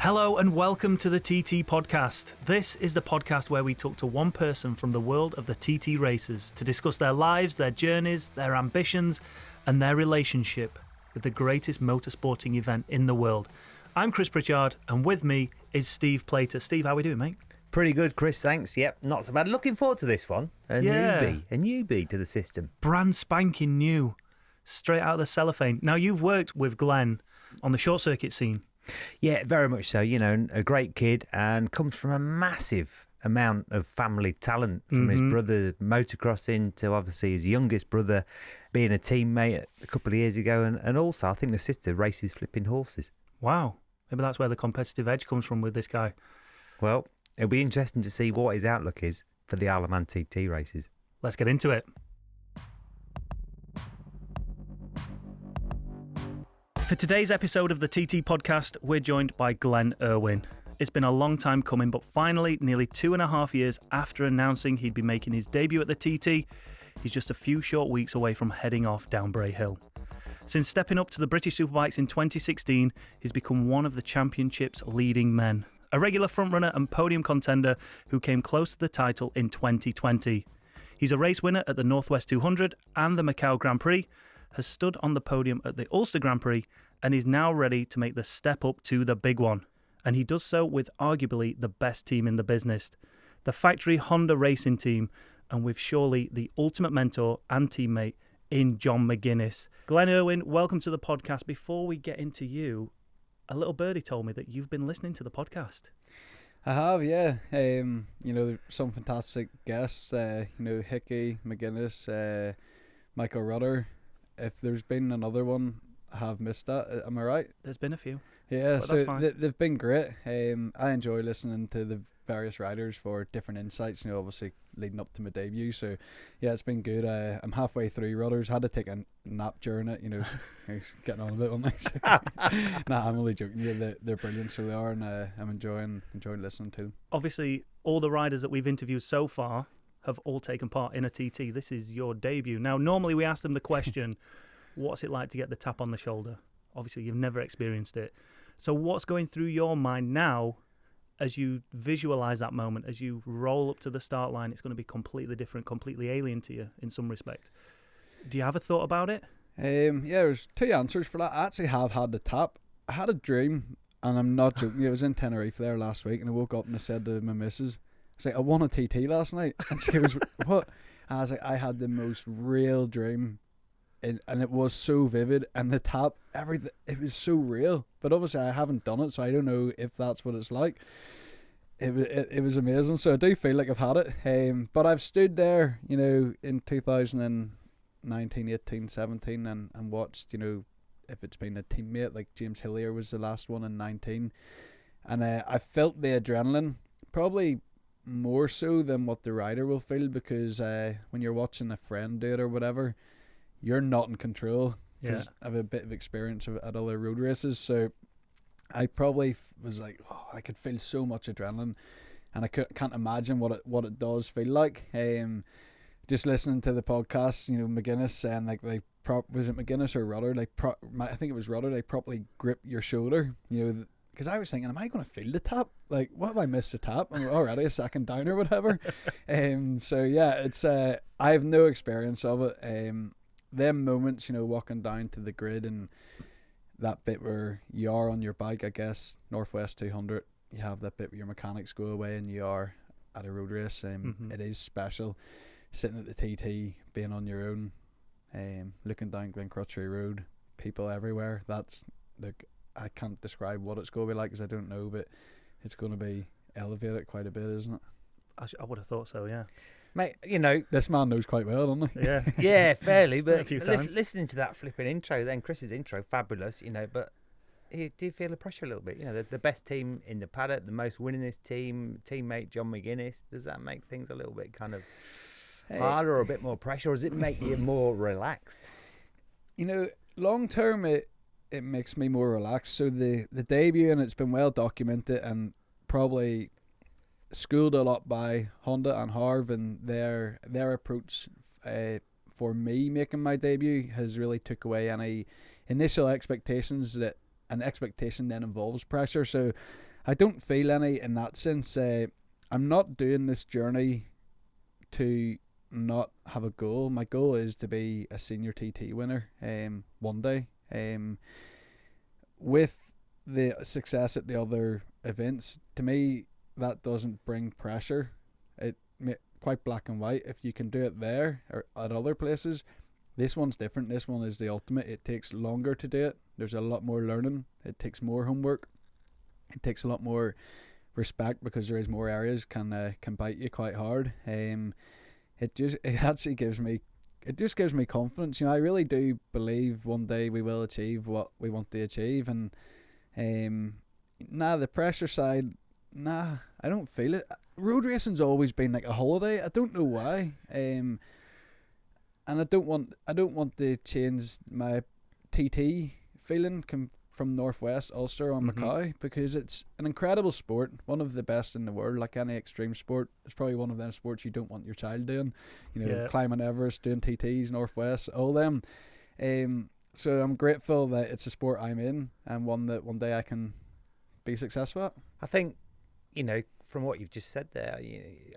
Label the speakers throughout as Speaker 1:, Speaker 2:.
Speaker 1: Hello and welcome to the TT Podcast. This is the podcast where we talk to one person from the world of the TT races to discuss their lives, their journeys, their ambitions, and their relationship with the greatest motorsporting event in the world. I'm Chris Pritchard, and with me is Steve Plater. Steve, how are we doing, mate?
Speaker 2: Pretty good, Chris, thanks. Yep, not so bad. Looking forward to this one. A newbie to the system.
Speaker 1: Brand spanking new, straight out of the cellophane. Now, you've worked with Glenn on the short circuit scene.
Speaker 2: Yeah, very much so. You know, a great kid and comes from a massive amount of family talent from his brother motocrossing to obviously his youngest brother being a teammate a couple of years ago. And also, I think the sister races flipping horses.
Speaker 1: Wow. Maybe that's where the competitive edge comes from with this guy.
Speaker 2: Well, it'll be interesting to see what his outlook is for the Isle of Man TT races.
Speaker 1: Let's get into it. For today's episode of the TT Podcast, we're joined by Glenn Irwin. It's been a long time coming, but finally, nearly 2.5 years after announcing he'd be making his debut at the TT, he's just a few short weeks away from heading off down Bray Hill. Since stepping up to the British Superbikes in 2016, he's become one of the championship's leading men, a regular frontrunner and podium contender who came close to the title in 2020. He's a race winner at the Northwest 200 and the Macau Grand Prix, has stood on the podium at the Ulster Grand Prix, and is now ready to make the step up to the big one. And he does so with arguably the best team in the business, the factory Honda racing team, and with surely the ultimate mentor and teammate in John McGuinness. Glenn Irwin, welcome to the podcast. Before we get into you, a little birdie told me that you've been listening to the podcast.
Speaker 3: I have, yeah. Some fantastic guests, Hickey, McGuinness, Michael Rudder. If there's been another one, I have missed that. Am I right?
Speaker 1: There's been a few.
Speaker 3: Yeah,
Speaker 1: but
Speaker 3: so they've been great. I enjoy listening to the various riders for different insights, obviously leading up to my debut. So, yeah, it's been good. I'm halfway through Rudders. Had to take a nap during it, I was getting on a bit on this. Nah, I'm only joking. Yeah, they're brilliant, so they are, and I'm enjoying listening to them.
Speaker 1: Obviously, all the riders that we've interviewed so far have all taken part in a TT. This is your debut. Now, normally we ask them the question, what's it like to get the tap on the shoulder? Obviously, you've never experienced it. So what's going through your mind now as you visualise that moment, as you roll up to the start line? It's going to be completely different, completely alien to you in some respect. Do you have a thought about it?
Speaker 3: There's two answers for that. I actually have had the tap. I had a dream, and I'm not joking. I was in Tenerife there last week, and I woke up and I said to my missus, I was like, I won a TT last night. And she was, what? And I was like, I had the most real dream. And it was so vivid. And the tap, everything, it was so real. But obviously I haven't done it, so I don't know if that's what it's like. It was amazing. So I do feel like I've had it. But I've stood there, in 2019, 18, 17 and watched, if it's been a teammate, like James Hillier was the last one in 19. And I felt the adrenaline, probably more so than what the rider will feel, because when you're watching a friend do it or whatever, you're not in control, because I have a bit of experience at other road races. So I probably was like, I could feel so much adrenaline, and I can't imagine what it does feel like. Just listening to the podcast, McGuinness saying was it McGuinness or Rudder? I think it was Rudder. They properly grip your shoulder, because I was thinking, am I going to feel the tap? Like, what if I miss the tap? I'm already a second down or whatever. So yeah, it's I have no experience of it. Them moments, walking down to the grid and that bit where you are on your bike, I guess, Northwest 200, you have that bit where your mechanics go away and you are at a road race. It is special. Sitting at the TT, being on your own, looking down Glencrutchery Road, people everywhere. That's, I can't describe what it's going to be like, because I don't know, but it's going to be elevated quite a bit, isn't it?
Speaker 1: I would have thought so, yeah.
Speaker 2: Mate,
Speaker 3: this man knows quite well, doesn't he?
Speaker 1: Yeah.
Speaker 2: Yeah, fairly, but
Speaker 1: listening
Speaker 2: to that flipping intro, then Chris's intro, fabulous, but do you feel the pressure a little bit? The best team in the paddock, the most winningest teammate John McGuinness, does that make things a little bit kind of harder or a bit more pressure, or does it make you more relaxed?
Speaker 3: Long term, it makes me more relaxed. So the debut, and it's been well documented and probably schooled a lot by Honda and Harv, and their approach for me making my debut has really took away any initial expectations. That an expectation then involves pressure. So I don't feel any in that sense. I'm not doing this journey to not have a goal. My goal is to be a senior TT winner one day. With the success at the other events, to me, that doesn't bring pressure. It quite black and white. If you can do it there or at other places, this one's different. This one is the ultimate. It takes longer to do it. There's a lot more learning. It takes more homework. It takes a lot more respect because there is more areas can bite you quite hard. It actually gives me confidence. I really do believe one day we will achieve what we want to achieve. And the pressure side, I don't feel it. Road racing's always been like a holiday. I don't know why. And I don't want to change my TT feeling from Northwest Ulster on Mackay, because it's an incredible sport, one of the best in the world. Like any extreme sport, it's probably one of them sports you don't want your child doing. Climbing Everest, doing TTs, Northwest, all them. So I'm grateful that it's a sport I'm in and one that one day I can be successful at.
Speaker 2: I think, from what you've just said there,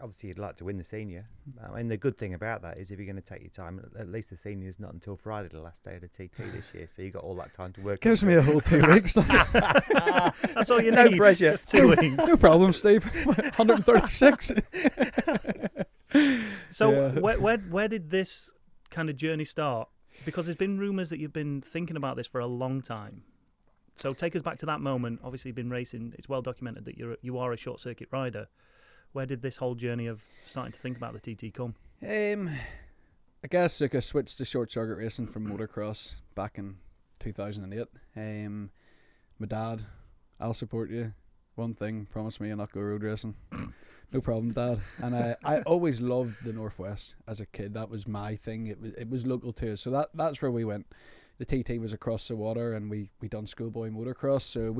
Speaker 2: obviously you'd like to win the senior. And the good thing about that is if you're going to take your time, at least the senior is not until Friday, the last day of the TT this year. So you got all that time to work.
Speaker 3: Gives me a whole 2 weeks.
Speaker 1: That's all you need.
Speaker 2: No pressure.
Speaker 1: Just 2 weeks.
Speaker 3: No problem, Steve. 136.
Speaker 1: So where did this kind of journey start? Because there's been rumours that you've been thinking about this for a long time. So take us back to that moment. Obviously, you've been racing. It's well documented that you are a short circuit rider. Where did this whole journey of starting to think about the TT come?
Speaker 3: I guess I switched to short circuit racing from motocross back in 2008. My dad, I'll support you. One thing, promise me you'll not go road racing. No problem, Dad. And I always loved the Northwest as a kid. That was my thing. It was local to us. So that's where we went. The TT was across the water, and we done schoolboy motocross. So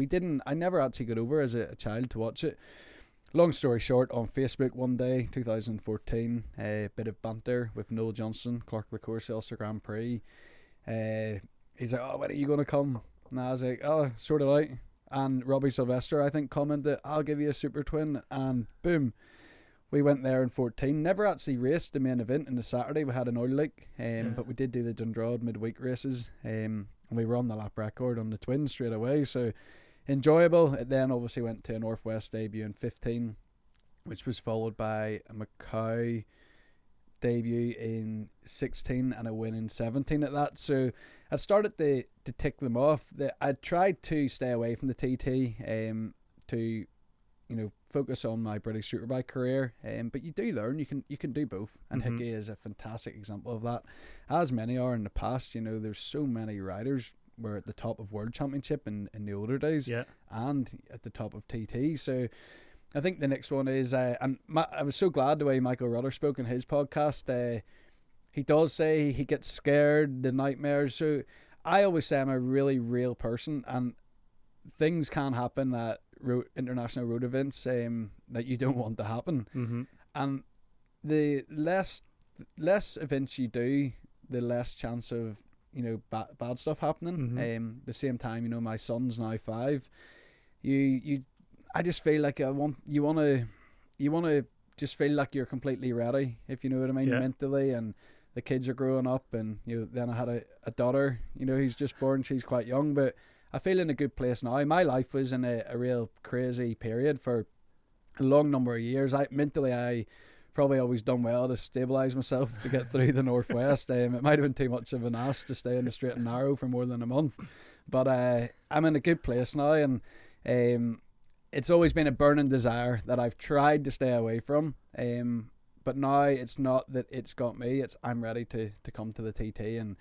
Speaker 3: I never actually got over as a child to watch it. Long story short, on Facebook one day, 2014, a bit of banter with Noel Johnson, Clark LaCourse Ulster Grand Prix. He's like, "Oh, when are you going to come?" And I was like, "Oh, sort it out." And Robbie Sylvester, I think, commented, "I'll give you a super twin." And boom, we went there in 14. Never actually raced the main event in the Saturday. We had an oil leak, but we did do the Dundrod midweek races. And we were on the lap record on the twins straight away. So enjoyable. It then obviously went to a Northwest debut in 15, which was followed by a Macau debut in 16 and a win in 17 at that. So I started to tick them off. I tried to stay away from the TT to focus on my British Superbike career, but you do learn. You can do both, and Hickey is a fantastic example of that, as many are in the past. There's so many riders were at the top of World Championship in the older days, and at the top of TT. So I think the next one is, I was so glad the way Michael Rudder spoke in his podcast. He does say he gets scared, the nightmares. So I always say I'm a really real person, and things can happen at international road events that you don't want to happen. And the less events you do, the less chance of bad stuff happening. The same time, my son's now 5. I just feel like you want to just feel like you're completely ready, if you know what I mean, mentally. And the kids are growing up, and then I had a daughter, who's just born. She's quite young, but I feel in a good place now. My life was in a real crazy period for a long number of years. I probably always done well to stabilise myself to get through the Northwest. It might have been too much of an ask to stay in the straight and narrow for more than a month, but I'm in a good place now, and it's always been a burning desire that I've tried to stay away from. But now it's not that it's got me. I'm ready to come to the TT and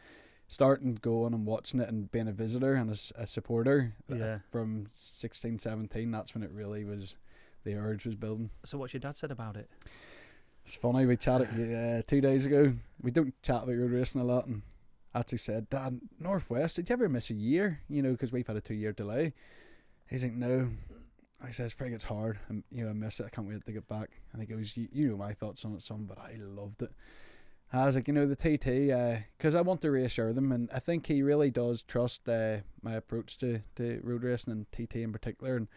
Speaker 3: starting going and watching it and being a visitor and a supporter. From 16, 17, that's when it really was, the urge was building. So what's your dad said about it? It's funny, we chatted 2 days ago. We don't chat about road racing a lot, and actually said, "Dad, Northwest, did you ever miss a year? Because we've had a 2-year delay." He's like, "No." I says, "Frank, it's hard. I miss it. I can't wait to get back." And he goes, "You know my thoughts on it, son, but I loved it." I was like, the TT, because I want to reassure them, and I think he really does trust my approach to road racing and TT in particular. And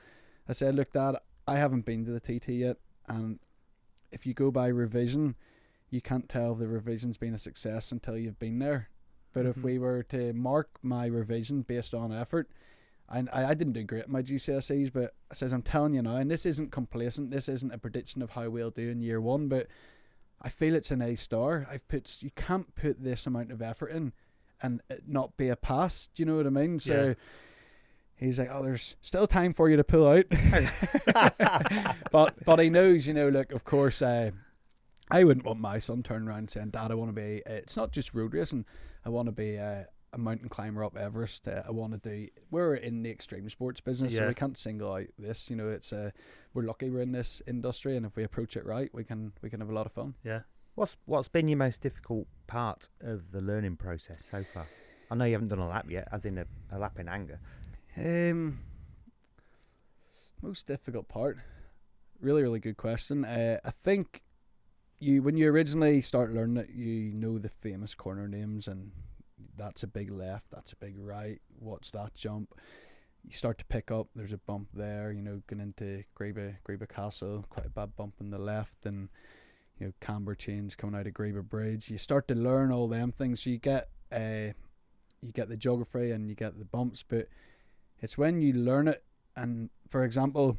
Speaker 3: I said, look, Dad, I haven't been to the TT yet, and if you go by revision, you can't tell if the revision's been a success until you've been there. But if we were to mark my revision based on effort, I didn't do great in my GCSEs, but I says, I'm telling you now, and this isn't complacent, this isn't a prediction of how we'll do in year one, but I feel it's an A star. You can't put this amount of effort in and it not be a pass. Do you know what I mean? So he's like, oh, there's still time for you to pull out. but he knows, look, of course, I wouldn't want my son turning around saying, Dad, I want to be, it's not just road racing, I want to be a mountain climber up Everest. I want to do, we're in the extreme sports business, so we can't single out this. It's we're lucky we're in this industry, and if we approach it right, we can have a lot of fun.
Speaker 1: Yeah.
Speaker 2: What's been your most difficult part of the learning process so far? I know you haven't done a lap yet, as in a lap in anger.
Speaker 3: Most difficult part, really, really good question. I think when you originally start learning it, you know the famous corner names, and that's a big left, that's a big right, what's that jump? You start to pick up, there's a bump there, going into Greba Castle, quite a bad bump on the left, and camber change coming out of Greba Bridge. You start to learn all them things, so you get the geography and you get the bumps, but it's when you learn it, and for example,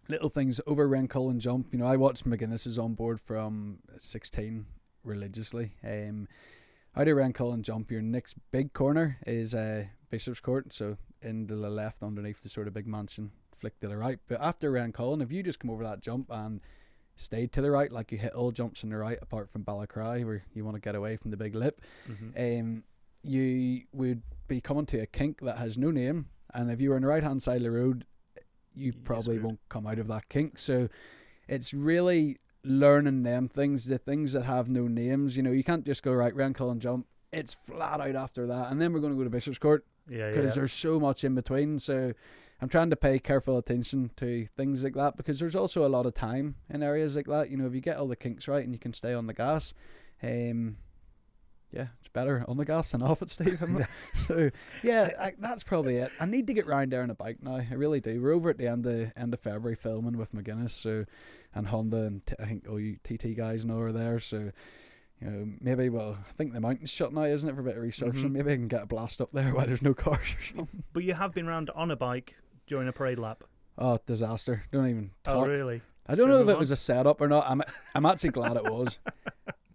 Speaker 3: little things over Rencullen jump. I watched McGuinness's on board from 16 religiously. Out of Rencullen jump, your next big corner is Bishop's Court, so into the left underneath the sort of big mansion, flick to the right. But after Rencullen, if you just come over that jump and stayed to the right, like you hit all jumps on the right apart from Balacry where you want to get away from the big lip, you would be coming to a kink that has no name, and if you were on the right hand side of the road, you probably won't come out of that kink. So it's really learning them things, the things that have no names. You can't just go right Rencullen jump, it's flat out after that, and then we're going to go to Bishop's Court, because there's so much in between. So I'm trying to pay careful attention to things like that, because there's also a lot of time in areas like that. If you get all the kinks right and you can stay on the gas, it's better on the gas than off it, Steve. So that's probably it. I need to get round there on a bike now, I really do. We're over at the end of February filming with McGuinness, and Honda, and I think all you TT guys know are there, so maybe, I think the mountain's shut now, isn't it, for a bit of resurfacing. Maybe I can get a blast up there while there's no cars or something.
Speaker 1: But you have been round on a bike during a parade lap.
Speaker 3: Oh, disaster. Don't even talk.
Speaker 1: Oh, really?
Speaker 3: I don't know if it was a setup or not. I'm actually glad it was.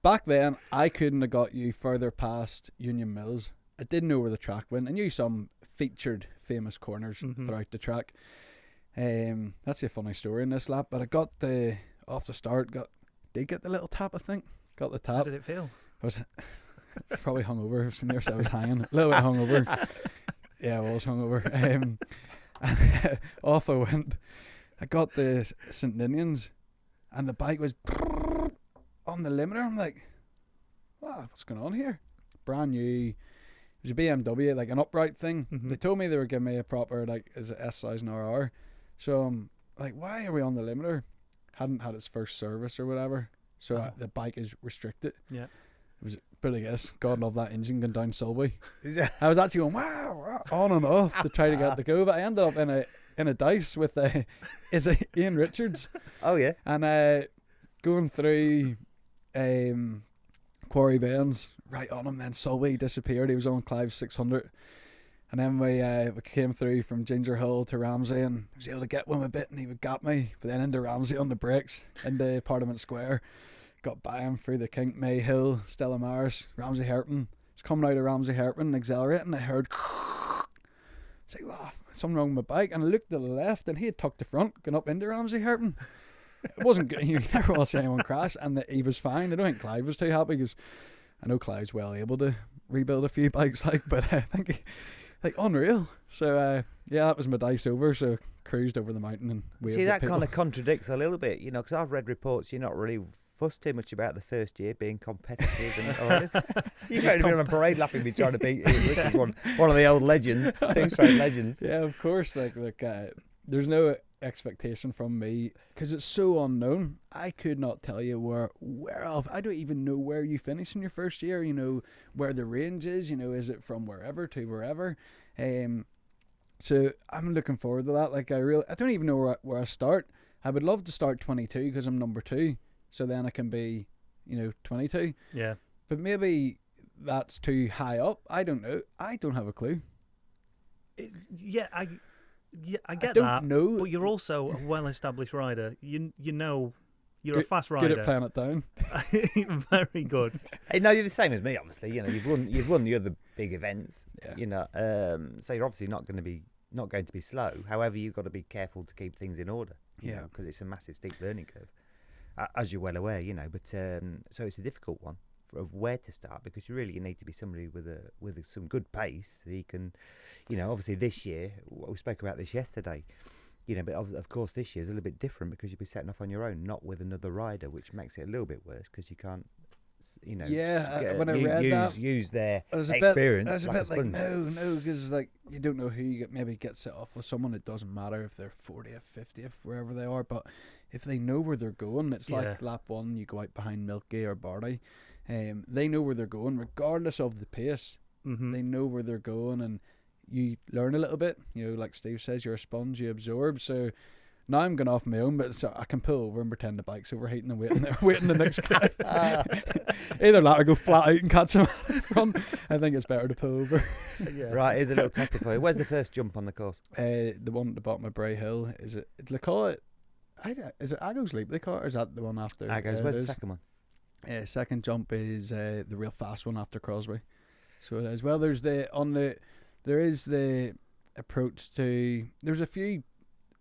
Speaker 3: Back then, I couldn't have got you further past Union Mills. I didn't know where the track went. I knew some featured famous corners throughout the track. That's a funny story in this lap. But I got off the start, did get the little tap, I think. Got the tap.
Speaker 1: How did it feel?
Speaker 3: I was probably hungover. I was hanging. A little bit hungover. Yeah, I was hungover. And off I went. I got the St. Ninians, and the bike was on the limiter. I'm like, wow, what's going on here? Brand new. It was a BMW, like an upright thing. They told me they were giving me a proper, as a S1000RR. So I'm like, why are we on the limiter? Hadn't had its first service or whatever. So the bike is restricted. Yeah. It was, but I guess, God love that engine going down Solway. I was actually going, wow, on and off to try to get it to go. But I ended up in a dice with is it Ian Richards?
Speaker 2: Oh, yeah.
Speaker 3: And going through Quarry Bends, right on him, then Solway disappeared. He was on Clive's 600. And then we came through from Ginger Hill to Ramsey, and I was able to get him a bit, and he would gap me. But then into Ramsey on the brakes, into Parliament Square. Got by him through the kink, May Hill, Stella Maris, Ramsey Hairpin. Was coming out of Ramsey Hairpin, accelerating, I heard it's like, wow, something wrong with my bike. And I looked to the left, and he had tucked the front, going up into Ramsey Hairpin. It wasn't good. You never want to see anyone crash, and he was fine. I don't think Clive was too happy, because I know Clive's well able to rebuild a few bikes, but I think unreal. So that was my dice over. So cruised over the mountain and waved.
Speaker 2: See, that kind of contradicts a little bit, because I've read reports you're not really fussed too much about the first year being competitive. You've only been on a parade lap and be trying to beat Ian Richards, one of the old legends, two straight legends.
Speaker 3: Yeah, of course. There's no expectation from me, because it's so unknown. I could not tell you where I don't even know where you finish in your first year, where the range is, is it from wherever to wherever. So I'm looking forward to that. Like I don't even know where I start. I would love to start 22 because I'm number 2. So then I can be, 22.
Speaker 1: Yeah.
Speaker 3: But maybe that's too high up. I don't know. I don't have a clue.
Speaker 1: I get
Speaker 3: don't
Speaker 1: that.
Speaker 3: know.
Speaker 1: But you're also a well-established rider. You know, you're a fast rider.
Speaker 3: Good at playing it down.
Speaker 1: Very good.
Speaker 2: Hey, no, you're the same as me. Obviously, you've won the other big events.
Speaker 3: Yeah.
Speaker 2: So you're obviously not going to be slow. However, you've got to be careful to keep things in order.
Speaker 3: Yeah.
Speaker 2: Because it's a massive steep learning curve, as you're well aware. But so it's a difficult one of where to start, because you need to be somebody with some good pace that you can, obviously this year, we spoke about this yesterday, but of course this year's a little bit different because you'll be setting off on your own, not with another rider, which makes it a little bit worse because you can't,
Speaker 3: when I read that,
Speaker 2: use their
Speaker 3: I
Speaker 2: experience.
Speaker 3: was a bit like, no, because you don't know who you maybe get set off with someone. It doesn't matter if they're 40th, 50th, wherever they are, but if they know where they're going, it's like lap 1, you go out behind Milky or Barty. They know where they're going, regardless of the pace.
Speaker 1: Mm-hmm.
Speaker 3: They know where they're going, and you learn a little bit. Like Steve says, you're a sponge, you absorb. So now I'm going off my own, but I can pull over and pretend the bike's overheating and waiting the next guy. Either that or go flat out and catch him at the front. I think it's better to pull over.
Speaker 2: Right, here's a little test for you. Where's the first jump on the course?
Speaker 3: The one at the bottom of Bray Hill. Is it? They call it. Is it Aggo's Leap they call it, or is that the one after?
Speaker 2: Aggo's. Where's the second one?
Speaker 3: Second jump is the real fast one after Crosby. So it is. Well, there is the approach to. There's a few.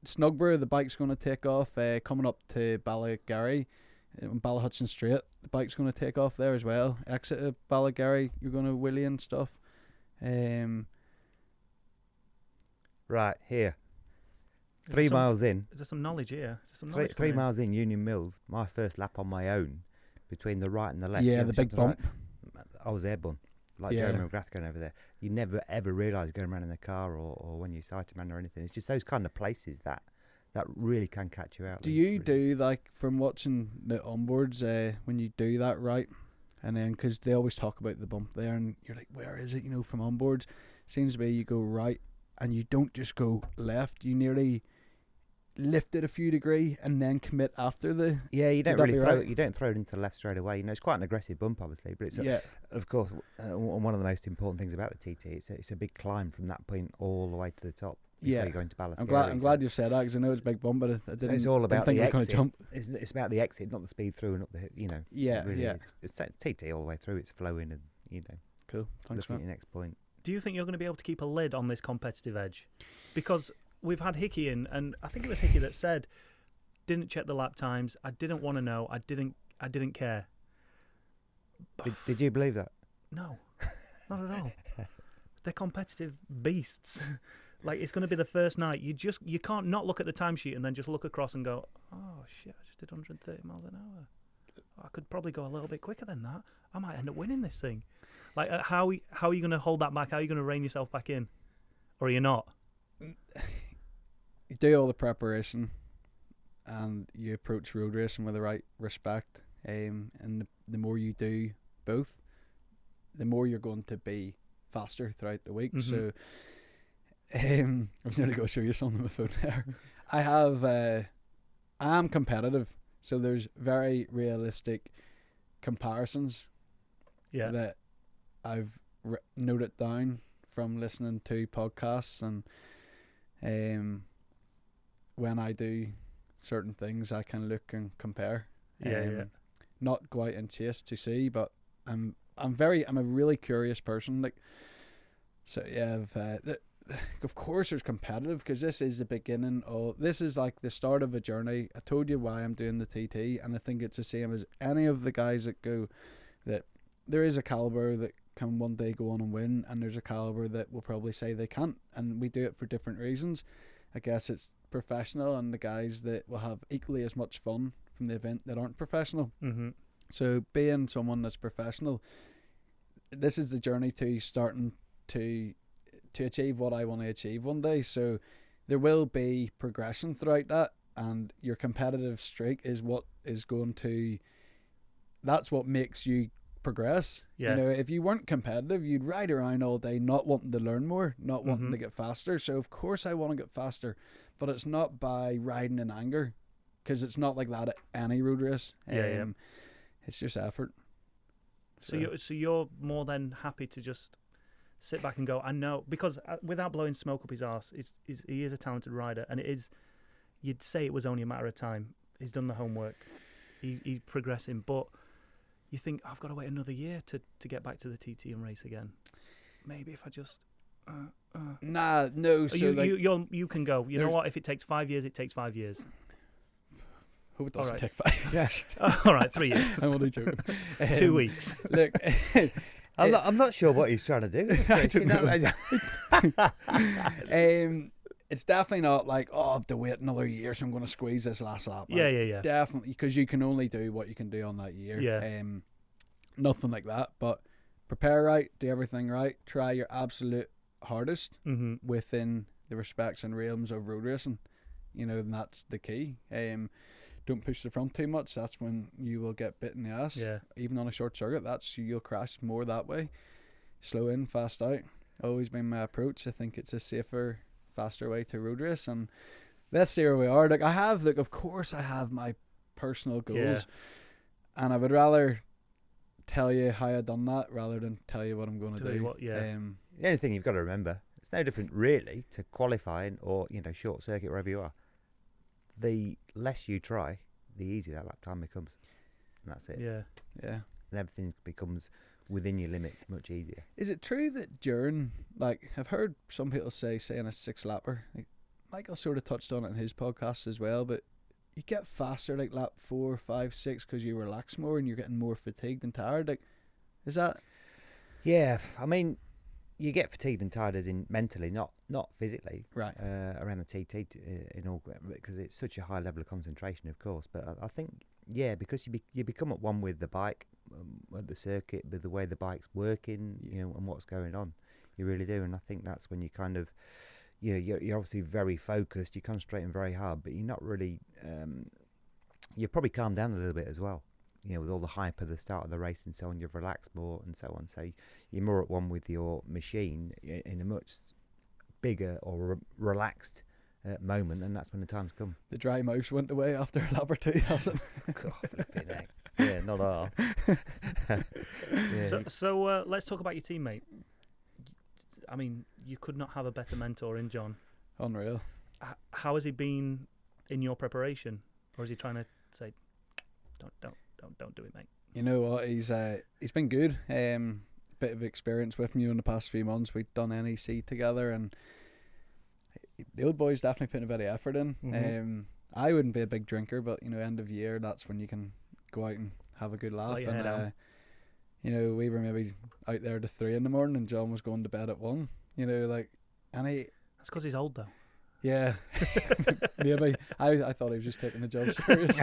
Speaker 3: Snugborough, the bike's going to take off. Coming up to Ballagary, Ballahutchin Straight, the bike's going to take off there as well. Exit of Ballagary, you're going to wheelie and stuff.
Speaker 2: Right here. 3 miles in.
Speaker 1: Is there some knowledge here?
Speaker 2: Three miles in, Union Mills, my first lap on my own, between the right and the left.
Speaker 3: Yeah, the big bump.
Speaker 2: Right, I was airborne, like Jeremy McGrath going over there. You never ever realise going around in the car or when you sight a man or anything. It's just those kind of places that really can catch you out.
Speaker 3: Do you do, like, from watching the onboards, when you do that right, and then, because they always talk about the bump there, and you're like, where is it, from onboards? Seems to be you go right, and you don't just go left, you nearly lift it a few degree and then commit after the.
Speaker 2: Yeah, you don't really throw it into the left straight away. It's quite an aggressive bump, obviously, but it's of course one of the most important things about the TT. It's a big climb from that point all the way to the top. Before you go into ballast.
Speaker 3: I'm glad you've said that, because I know it's a big bump, but I didn't.
Speaker 2: It's all about
Speaker 3: think
Speaker 2: the
Speaker 3: it was
Speaker 2: exit.
Speaker 3: jump.
Speaker 2: It's about the exit, not the speed through and up the. It's TT all the way through. It's flowing and
Speaker 3: Cool. Thanks,
Speaker 2: looking at your next point.
Speaker 1: Do you think you're going to be able to keep a lid on this competitive edge? Because we've had Hickey in, and I think it was Hickey that said, didn't check the lap times. I didn't want to know. I didn't care.
Speaker 2: Did you believe that?
Speaker 1: No, not at all. They're competitive beasts. Like, it's going to be the first night. You can't not look at the timesheet and then just look across and go, oh shit, I just did 130 miles an hour. I could probably go a little bit quicker than that. I might end up winning this thing. Like, how are you going to hold that back? How are you going to rein yourself back in? Or are you not?
Speaker 3: You do all the preparation, and you approach road racing with the right respect. And the more you do both, the more you're going to be faster throughout the week.
Speaker 1: Mm-hmm.
Speaker 3: So, I was nearly going to show you something on my phone there. I'm competitive, so there's very realistic comparisons that I've noted down from listening to podcasts, and when I do certain things, I can look and compare. Not go out and chase to see, but I'm a really curious person. Like, so of course there's competitive, because this is the beginning this is like the start of a journey. I told you why I'm doing the TT, and I think it's the same as any of the guys that go, that there is a caliber that can one day go on and win, and there's a caliber that will probably say they can't, and we do it for different reasons. I guess it's professional, and the guys that will have equally as much fun from the event that aren't professional.
Speaker 1: Mm-hmm.
Speaker 3: So being someone that's professional, this is the journey to starting to achieve what I want to achieve one day. So there will be progression throughout that, and your competitive streak is what is going to, that's what makes you progress.
Speaker 1: Yeah.
Speaker 3: You know, if you weren't competitive, you'd ride around all day not wanting to learn more, not wanting to get faster. So of course I want to get faster, but it's not by riding in anger, because it's not like that at any road race. It's just effort.
Speaker 1: So you're more than happy to just sit back and go, I know, because without blowing smoke up his arse, he is a talented rider, and you'd say it was only a matter of time. He's done the homework. He's progressing, but you think, I've got to wait another year to get back to the TT and race again. Maybe if I just...
Speaker 3: No. So
Speaker 1: you can go. You know what? If it takes 5 years, it takes 5 years.
Speaker 3: Hope it doesn't take 5 years.
Speaker 1: All right, 3 years.
Speaker 3: I'm only joking.
Speaker 1: 2 weeks.
Speaker 3: Look,
Speaker 2: I'm not sure what he's trying to do.
Speaker 3: I don't know. It's definitely not like, I have to wait another year, so I'm going to squeeze this last lap.
Speaker 1: Yeah.
Speaker 3: Definitely, because you can only do what you can do on that year.
Speaker 1: Yeah.
Speaker 3: Nothing like that. But prepare right, do everything right, try your absolute hardest within the respects and realms of road racing. You know, and that's the key. Don't push the front too much. That's when you will get bit in the ass.
Speaker 1: Yeah.
Speaker 3: Even on a short circuit, you'll crash more that way. Slow in, fast out. Always been my approach. I think it's a safer, faster way to road race, and let's see where we are. Of course I have my personal goals, and I would rather tell you how I done that rather than tell you what I'm going to do.
Speaker 2: The only thing you've got to remember, it's no different really to qualifying or short circuit, wherever you are. The less you try, the easier that lap time becomes, and that's it.
Speaker 3: Yeah.
Speaker 2: And everything becomes within your limits much easier.
Speaker 3: Is it true that during, I've heard some people saying a 6-lapper, Michael sort of touched on it in his podcast as well, but you get faster lap 4, 5, 6 because you relax more and you're getting more fatigued and tired. Is that?
Speaker 2: Yeah, I mean, you get fatigued and tired as in mentally, not physically.
Speaker 3: Right.
Speaker 2: Around the TT in all, because it's such a high level of concentration, of course. But I think, because you become at one with the bike, at the circuit, with the way the bike's working, and what's going on. You really do, and I think that's when you kind of, you're obviously very focused. You're concentrating very hard, but you're not really. You've probably calmed down a little bit as well. With all the hype at the start of the race and so on, you've relaxed more and so on. So you're more at one with your machine in a much bigger or relaxed moment, and that's when the time's come.
Speaker 3: The dry mouth went away after a lap or two, hasn't it?
Speaker 2: God, flipping heck. Yeah, not all.
Speaker 1: So let's talk about your teammate. I mean, you could not have a better mentor in John.
Speaker 3: Unreal.
Speaker 1: How has he been in your preparation, or is he trying to say, don't do it, mate? You know
Speaker 3: what? He's been good. Bit of experience with me in the past few months. We've done NEC together, and the old boy's definitely putting a bit of effort in. I wouldn't be a big drinker, but end of year, that's when you can go out and have a good laugh. And we were maybe out there to 3 a.m, and John was going to bed at 1. That's
Speaker 1: because he's old though.
Speaker 3: Yeah, maybe. I thought he was just taking the job serious.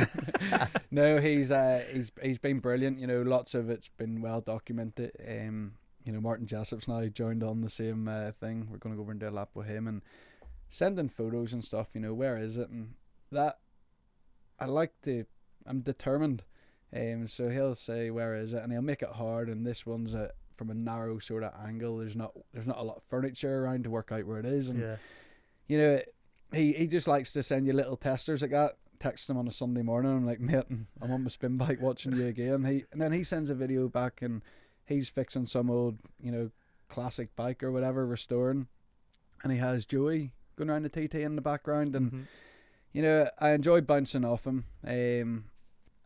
Speaker 3: No, he's been brilliant. Lots of it's been well documented. Martin Jessop's now joined on the same thing. We're going to go over and do a lap with him and sending photos and stuff. Where is it? And that I'm determined. So he'll say, where is it? And he'll make it hard. And this one's from a narrow sort of angle. There's not a lot of furniture around to work out where it is. And he just likes to send you little testers like that. Text him on a Sunday morning. I'm like, mate, I'm on my spin bike watching you again. And then he sends a video back, and he's fixing some old, classic bike or whatever, restoring. And he has Joey going around the TT in the background. And, I enjoy bouncing off him.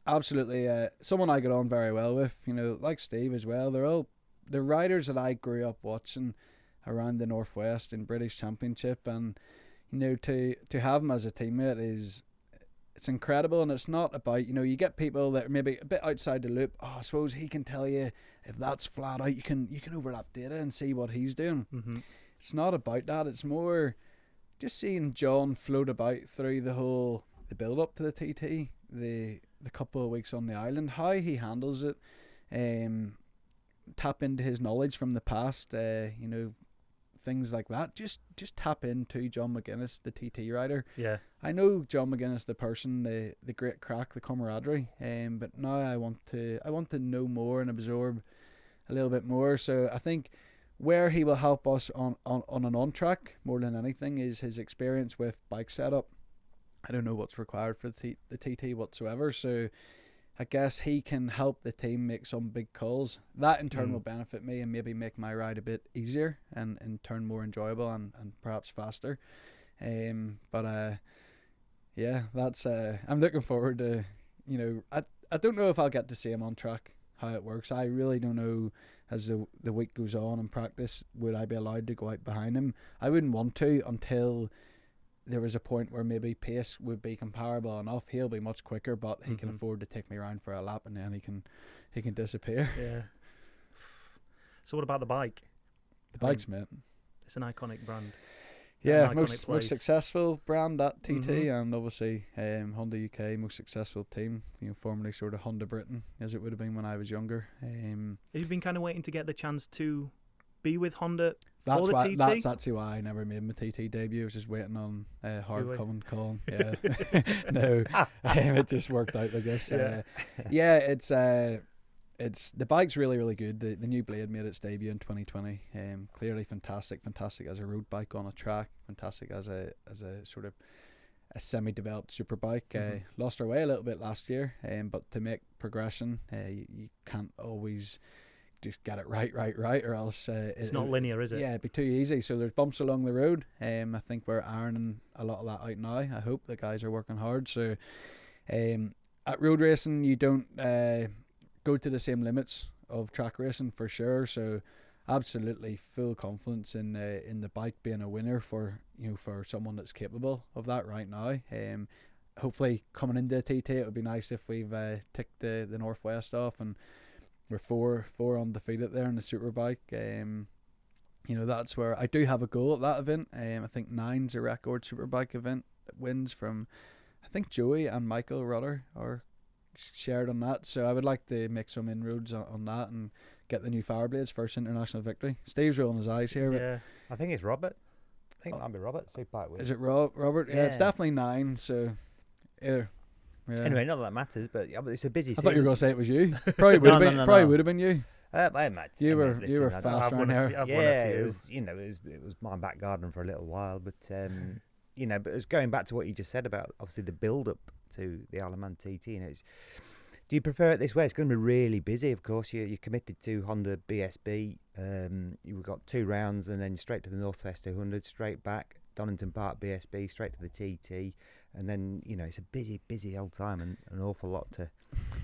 Speaker 3: Absolutely, someone I get on very well with, like Steve as well. They're riders that I grew up watching around the Northwest in British Championship, and to have him as a teammate it's incredible. And it's not about, you get people that are maybe a bit outside the loop. I suppose he can tell you if that's flat out, you can overlap data and see what he's doing. It's not about that. It's more just seeing John float about through the build up to the TT, the couple of weeks on the island, how he handles it, tap into his knowledge from the past, things like that, just tap into John McGuinness, the TT rider.
Speaker 1: Yeah.
Speaker 3: I know John McGuinness, the person, the great crack, the camaraderie. But now I want to know more and absorb a little bit more. So I think where he will help us on and on track more than anything is his experience with bike setup. I don't know what's required for the TT whatsoever, so I guess he can help the team make some big calls. That in turn will benefit me and maybe make my ride a bit easier and in turn more enjoyable and perhaps faster. Yeah, that's I'm looking forward to, I don't know if I'll get to see him on track, how it works. I really don't know as the week goes on in practice, would I be allowed to go out behind him? I wouldn't want to until there was a point where maybe pace would be comparable enough. He'll be much quicker, but he can afford to take me around for a lap and then he can disappear.
Speaker 1: Yeah. So what about the bike?
Speaker 3: The bike's mint.
Speaker 1: It's an iconic brand.
Speaker 3: Yeah, most successful brand, that TT, and obviously Honda UK, most successful team. Formerly sort of Honda Britain, as it would have been when I was younger.
Speaker 1: Have you been kind of waiting to get the chance to be with Honda for the TT?
Speaker 3: That's actually why I never made my TT debut. I was just waiting on hard coming call. Yeah, no, it just worked out, I guess. It's the bike's really, really good. The new Blade made its debut in 2020. Clearly fantastic as a road bike on a track. Fantastic as a sort of a semi-developed superbike. Lost our way a little bit last year, but to make progression, you can't always just get it right, or else
Speaker 1: it's not linear, is it?
Speaker 3: Yeah, it'd be too easy. So there's bumps along the road. I think we're ironing a lot of that out now. I hope the guys are working hard. So at road racing, you don't go to the same limits of track racing for sure. So absolutely full confidence in the bike being a winner for someone that's capable of that right now. Hopefully coming into a TT, it would be nice if we've ticked the Northwest off and we're four undefeated there in the Superbike. That's where I do have a goal at that event. I think 9's a record Superbike event that wins from, I think Joey and Michael Rudder are shared on that. So I would like to make some inroads on that and get the new Fireblade's first international victory. Steve's rolling his eyes here.
Speaker 1: Yeah.
Speaker 2: I think it's Robert. I think it might be Robert. Superbike wins.
Speaker 3: Is it Robert? Yeah, it's definitely 9. So either. Yeah.
Speaker 2: Anyway, not that that matters, but it's a busy season.
Speaker 3: I thought you were going to say it was you. Probably would have been. Probably would have been you.
Speaker 2: You
Speaker 3: were fast around here.
Speaker 2: It was my back garden for a little while, but but it was going back to what you just said about obviously the build up to the Isle of Man TT. Do you prefer it this way? It's going to be really busy. Of course, you're committed to Honda BSB. You've got 2 rounds and then straight to the Northwest 200, straight back Donington Park BSB, straight to the TT. And then, it's a busy old time and an awful lot to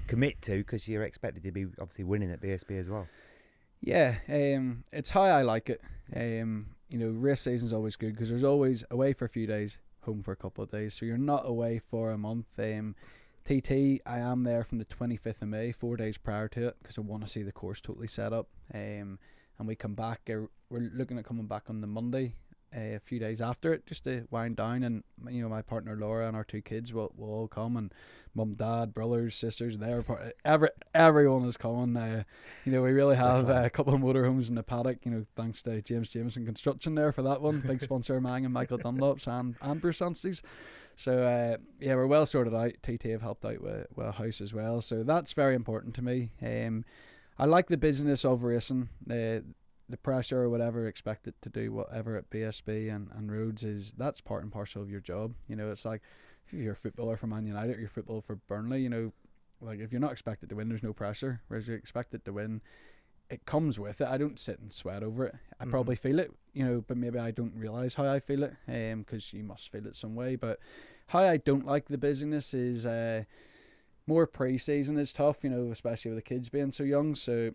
Speaker 2: commit to because you're expected to be obviously winning at BSB as well.
Speaker 3: Yeah, it's how I like it. Race season's always good because there's always away for a few days, home for a couple of days. So you're not away for a month. TT, I am there from the 25th of May, 4 days prior to it because I want to see the course totally set up. And we come back, we're looking at coming back on the Monday, a few days after it, just to wind down, and my partner Laura and our 2 kids will all come, and mum, dad, brothers, sisters, everyone is coming. We really have a couple of motorhomes in the paddock, thanks to James Jameson Construction there for that one, big sponsor of Mang and Michael Dunlop's and Bruce Anstey's. So we're well sorted out. TT have helped out with a house as well, so that's very important to me. I like the business of racing. The pressure or whatever expected to do whatever at BSB and roads that's part and parcel of your job. It's like if you're a footballer for Man United or you're a footballer for Burnley, like if you're not expected to win, there's no pressure. Whereas you're expected to win, it comes with it. I don't sit and sweat over it. I probably feel it, but maybe I don't realise how I feel it, because you must feel it some way. But how I don't like the busyness is more pre-season is tough, especially with the kids being so young. So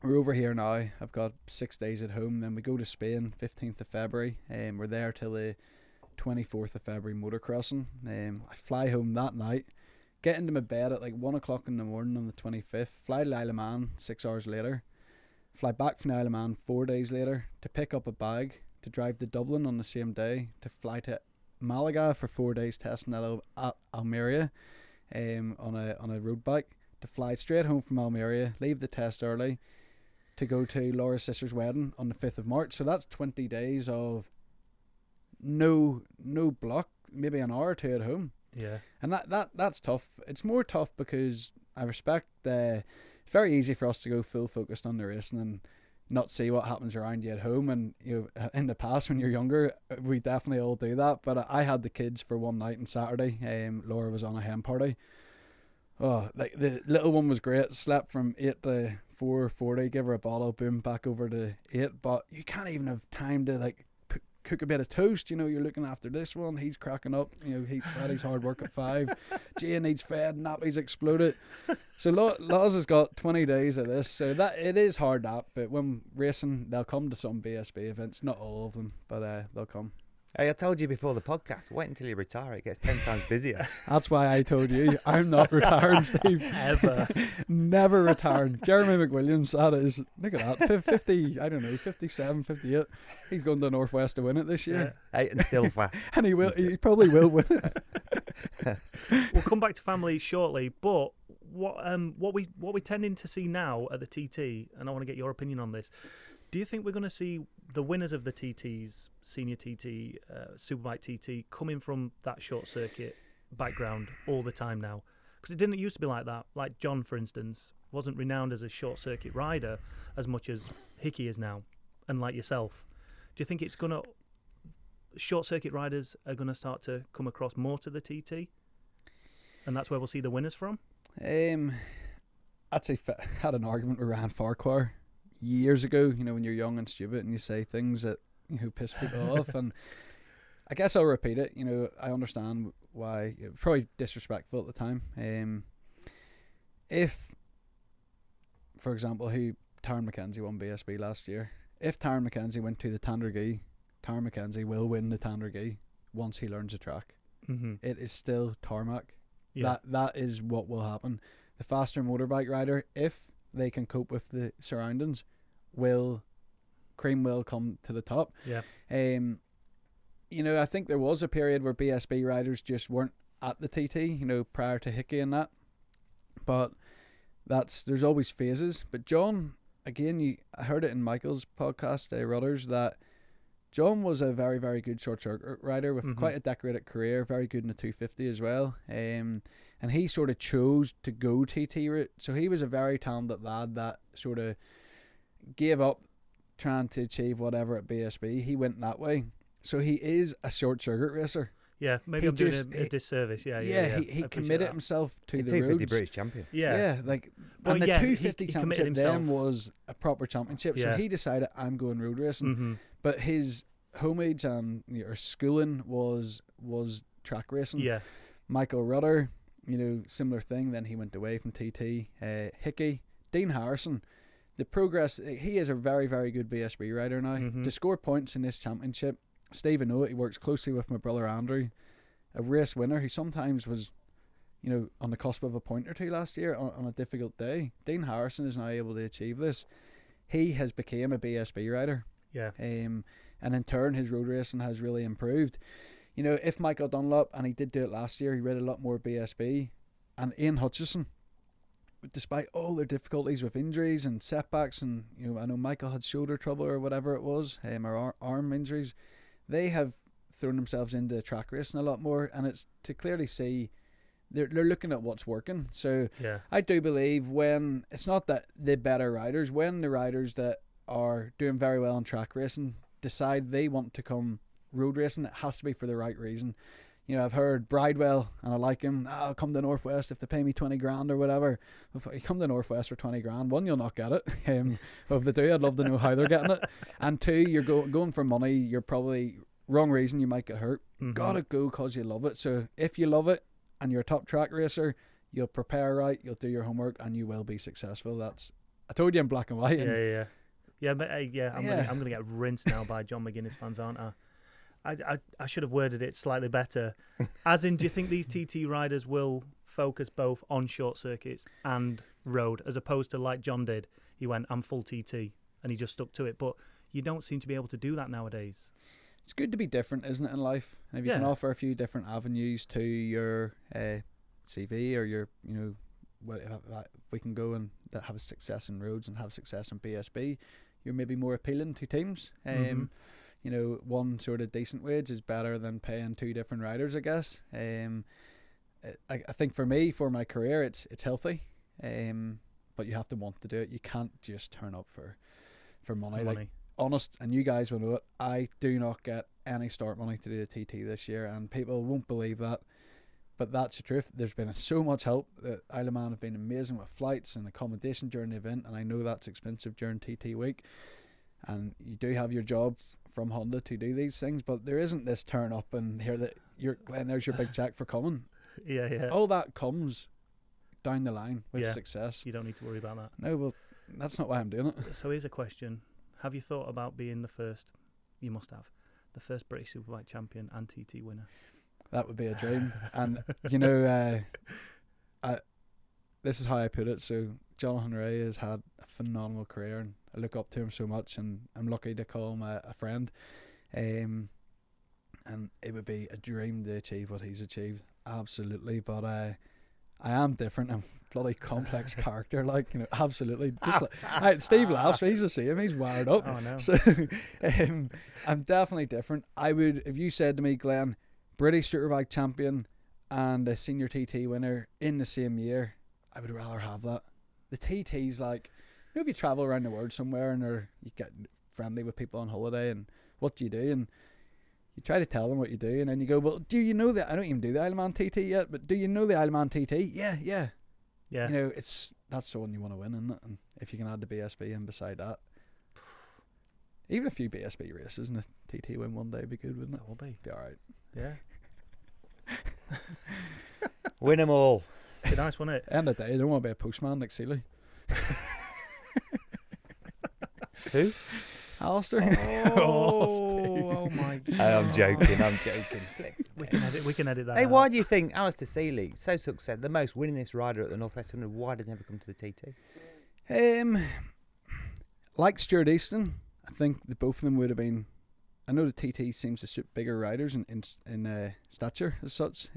Speaker 3: we're over here now. I've got 6 days at home. Then we go to Spain, 15th of February. We're there till the 24th of February motocrossing. I fly home that night, get into my bed at like 1 o'clock in the morning on the 25th, fly to Isle of Man 6 hours later, fly back from the Isle of Man 4 days later to pick up a bag, to drive to Dublin on the same day, to fly to Malaga for 4 days testing at Almeria on a road bike, to fly straight home from Almeria, leave the test early, to go to Laura's sister's wedding on the 5th of March. So that's 20 days of no block, maybe an hour or two at home.
Speaker 1: Yeah.
Speaker 3: And that's tough. It's more tough because I respect it's very easy for us to go full focused on the racing and not see what happens around you at home. And in the past when you're younger, we definitely all do that. But I had the kids for one night on Saturday. Laura was on a hen party. Oh, like the little one was great. Slept from 8 to 4:40. Give her a bottle, boom, back over to 8. But you can't even have time to like cook a bit of toast. You're looking after this one. He's cracking up. Freddy's hard work at 5. Jane needs fed. Nappies exploded. So Laws has got 20 days of this. So that it is hard up. But when racing, they'll come to some BSB events. Not all of them, but they'll come.
Speaker 2: Hey, I told you before the podcast, wait until you retire. It gets 10 times busier.
Speaker 3: That's why I told you I'm not retiring, Steve.
Speaker 1: Ever.
Speaker 3: Never retiring. Jeremy McWilliams, that is, look at that, 50, I don't know, 57, 58. He's going to Northwest to win it this year.
Speaker 2: Yeah. Hey, and still fast.
Speaker 3: And he probably will win it.
Speaker 1: We'll come back to family shortly, but what we're tending to see now at the TT, and I want to get your opinion on this. Do you think we're going to see the winners of the TTs, senior TT, Superbike TT, coming from that short circuit background all the time now? Because it didn't used to be like that. Like John, for instance, wasn't renowned as a short circuit rider as much as Hickey is now, and like yourself. Do you think it's going to short circuit riders are going to start to come across more to the TT, and that's where we'll see the winners from?
Speaker 3: I'd say had an argument with Ryan Farquhar years ago, when you're young and stupid and you say things that piss people off, and I guess I'll repeat it. I understand why it was probably disrespectful at the time. If, for example, Taron McKenzie won BSB last year. If Taron McKenzie went to the Tandragee, Taron McKenzie will win the Tandragee once he learns the track. Mm-hmm. It is still tarmac. Yeah. That is what will happen. The faster motorbike rider, if they can cope with the surroundings, cream will come to the top.
Speaker 1: Yeah.
Speaker 3: I think there was a period where BSB riders just weren't at the TT, prior to Hickey and that. But there's always phases. But John, again, I heard it in Michael's podcast, Rudders, that John was a very, very good short circuit rider with quite a decorated career, very good in the 250 as well. And he sort of chose to go TT route. So he was a very talented lad that sort of gave up trying to achieve whatever at BSB. He went that way. So he is a short circuit racer.
Speaker 1: Yeah, maybe I'm doing a disservice. Yeah.
Speaker 3: He committed himself to the
Speaker 2: 250
Speaker 3: roads.
Speaker 2: British champion.
Speaker 3: Yeah, and the 250 championship then was a proper championship. So he decided, I'm going road racing. Mm-hmm. But his homage and schooling was track racing.
Speaker 1: Yeah.
Speaker 3: Michael Rudder, similar thing. Then he went away from TT. Hickey, Dean Harrison. The progress, he is a very, very good BSB rider now. Mm-hmm. To score points in this championship, Stephen Owen, he works closely with my brother Andrew, a race winner. He sometimes was, on the cusp of a point or two last year on a difficult day. Dean Harrison is now able to achieve this. He has become a BSB rider.
Speaker 1: Yeah.
Speaker 3: And in turn, his road racing has really improved. If Michael Dunlop, and he did do it last year, he rode a lot more BSB, and Ian Hutchison, despite all their difficulties with injuries and setbacks, and I know Michael had shoulder trouble or whatever it was, or arm injuries, they have thrown themselves into track racing a lot more, and it's to clearly see they're looking at what's working. So I do believe when it's not that the better riders, when the riders that are doing very well in track racing decide they want to come road racing, it has to be for the right reason. I've heard Bridewell, and I like him, I'll come to Northwest if they pay me 20 grand or whatever. If you come to Northwest for 20 grand, one, you'll not get it. If they do, I'd love to know how they're getting it. And two, you're going for money, you're probably wrong reason, you might get hurt. Gotta go because you love it. So if you love it and you're a top track racer, you'll prepare right, you'll do your homework, and you will be successful. I told you in black and white.
Speaker 1: I'm gonna get rinsed now by John McGuinness fans, aren't I? I should have worded it slightly better. As in, do you think these TT riders will focus both on short circuits and road, as opposed to like John did? He went, I'm full TT, and he just stuck to it. But you don't seem to be able to do that nowadays.
Speaker 3: It's good to be different, isn't it, in life? If you can offer a few different avenues to your CV or your if we can go and have success in roads and have success in BSB, you're maybe more appealing to teams. You know, one sort of decent wage is better than paying two different riders, I guess. I think for me, for my career, it's healthy. But you have to want to do it. You can't just turn up for money. Like, honest, and you guys will know it, I do not get any start money to do the TT this year, and people won't believe that, but that's the truth. There's been so much help. The Isle of Man have been amazing with flights and accommodation during the event, and I know that's expensive during TT week, and you do have your job from Honda to do these things, but there isn't this turn up and hear that Glenn, there's your big check for coming.
Speaker 1: Yeah.
Speaker 3: All that comes down the line with success.
Speaker 1: You don't need to worry about that.
Speaker 3: No, well, that's not why I'm doing it.
Speaker 1: So here's a question. Have you thought about being the first, you must have, the first British Superbike champion and TT winner?
Speaker 3: That would be a dream. And, you know, this is how I put it. So Jonathan Ray has had a phenomenal career, and I look up to him so much, and I'm lucky to call him a friend. And it would be a dream to achieve what he's achieved. Absolutely. But I am different. I'm a bloody complex character, like, you know, absolutely. Just like Steve laughs, but he's the same. He's wired up.
Speaker 1: Oh no.
Speaker 3: So I'm definitely different. I would, if you said to me, Glenn, British Superbike champion and a senior TT winner in the same year, I would rather have that. The TT's like, you know, if you travel around the world somewhere and you get friendly with people on holiday, and what do you do? And you try to tell them what you do, and then you go, well, do you know that I don't even do the Isle of Man TT yet, but do you know the Isle of Man TT? Yeah. You know, that's the one you want to win, isn't it? And if you can add the BSB in beside that, even a few BSB races and a TT win one day would be good, wouldn't it?
Speaker 1: That will be
Speaker 3: all right.
Speaker 1: Yeah.
Speaker 2: Win them all.
Speaker 1: Be nice, wouldn't it?
Speaker 3: End of the day, I don't want to be a postman like Seeley.
Speaker 2: Who?
Speaker 3: Alistair.
Speaker 1: Oh my God.
Speaker 2: I'm joking.
Speaker 1: We can edit that
Speaker 2: Hey,
Speaker 1: out.
Speaker 2: why do you think Alistair Seeley, so successful, the most winningest rider at the North West 100, why did he never come to the TT?
Speaker 3: Like Stuart Easton, I think the both of them would have been. I know the TT seems to suit bigger riders in stature as such.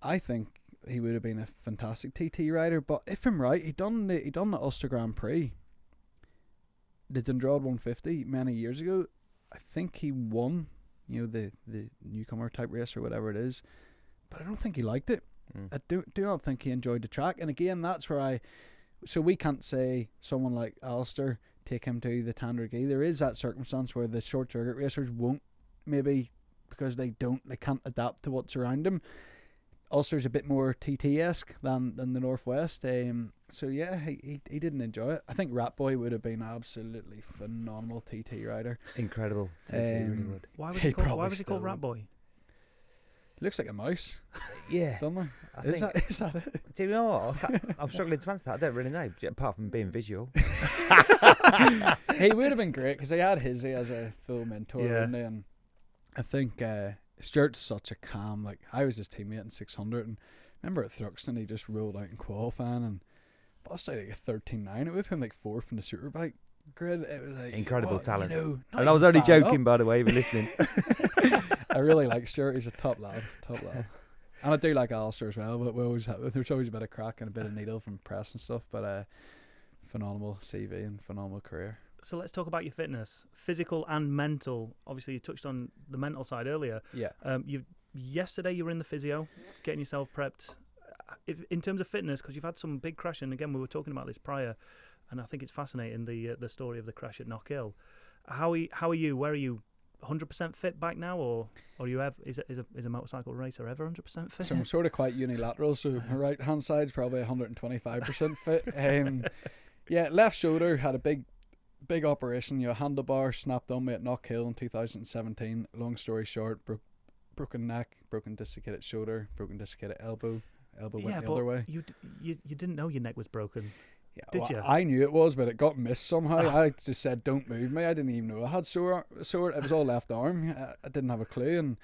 Speaker 3: I think he would have been a fantastic TT rider. But if I'm right, he done the Ulster Grand Prix, the Dundrod 150 many years ago. I think he won, you know, the newcomer type race or whatever it is. But I don't think he liked it. I do not think he enjoyed the track. And again, that's where so we can't say someone like Alistair, take him to the Tandragee. There is that circumstance where the short circuit racers won't, maybe because they can't adapt to what's around them. Ulster's a bit more TT-esque than the Northwest. So yeah, he didn't enjoy it. I think Ratboy would have been absolutely phenomenal TT rider.
Speaker 2: Incredible. TT really would.
Speaker 1: Why was he called Ratboy?
Speaker 3: Looks like a mouse.
Speaker 2: Yeah.
Speaker 3: Doesn't it?
Speaker 2: I
Speaker 3: Is
Speaker 2: think,
Speaker 3: that it?
Speaker 2: do you know what? I'm struggling to answer that. I don't really know, apart from being visual.
Speaker 3: He would have been great because he had Hizzy as a full mentor, wouldn't he? And I think Stuart's such a calm. Like, I was his teammate in 600, and remember at Thruxton he just rolled out in qualifying and bust out like a 13.9. It would have been like fourth in the Superbike grid. It was like
Speaker 2: incredible talent.
Speaker 3: You know,
Speaker 2: and I was only joking, by the way, if you're listening.
Speaker 3: I really like Stuart. He's a top lad. And I do like Alistair as well, but there's always a bit of crack and a bit of needle from press and stuff, but phenomenal CV and phenomenal career.
Speaker 1: So let's talk about your fitness, physical and mental. Obviously, you touched on the mental side earlier.
Speaker 3: Yeah.
Speaker 1: Yesterday you were in the physio, getting yourself prepped. In terms of fitness, because you've had some big crash, and again we were talking about this prior, and I think it's fascinating the story of the crash at Knockhill. How are you? Where are you? 100% fit back now, or you have is a motorcycle racer ever 100% fit?
Speaker 3: So I'm sort of quite unilateral. So my right hand side's probably 125% fit. Yeah, left shoulder had a big operation. You know, handlebar snapped on me at Knockhill in 2017. Long story short, broken neck, broken dislocated shoulder, broken dislocated elbow. Elbow went the other way.
Speaker 1: You didn't know your neck was broken.
Speaker 3: Yeah,
Speaker 1: Did you?
Speaker 3: I knew it was, but it got missed somehow. I just said, "Don't move me." I didn't even know I had sore. It was all left arm. I didn't have a clue. And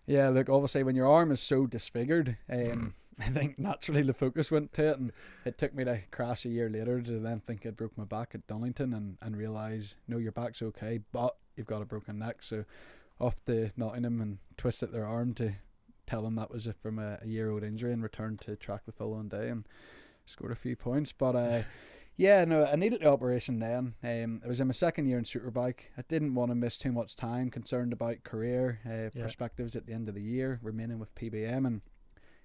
Speaker 3: yeah, look, obviously, when your arm is so disfigured, I think naturally the focus went to it, and it took me to crash a year later to then think I'd broke my back at Donington and realise, no, your back's okay, but you've got a broken neck. So off to Nottingham and twisted their arm to tell them that was from a year-old injury, and returned to track the following day. And scored a few points. But yeah, no, I needed the operation then. I was in my second year in Superbike. I didn't want to miss too much time, concerned about career perspectives at the end of the year, remaining with PBM. And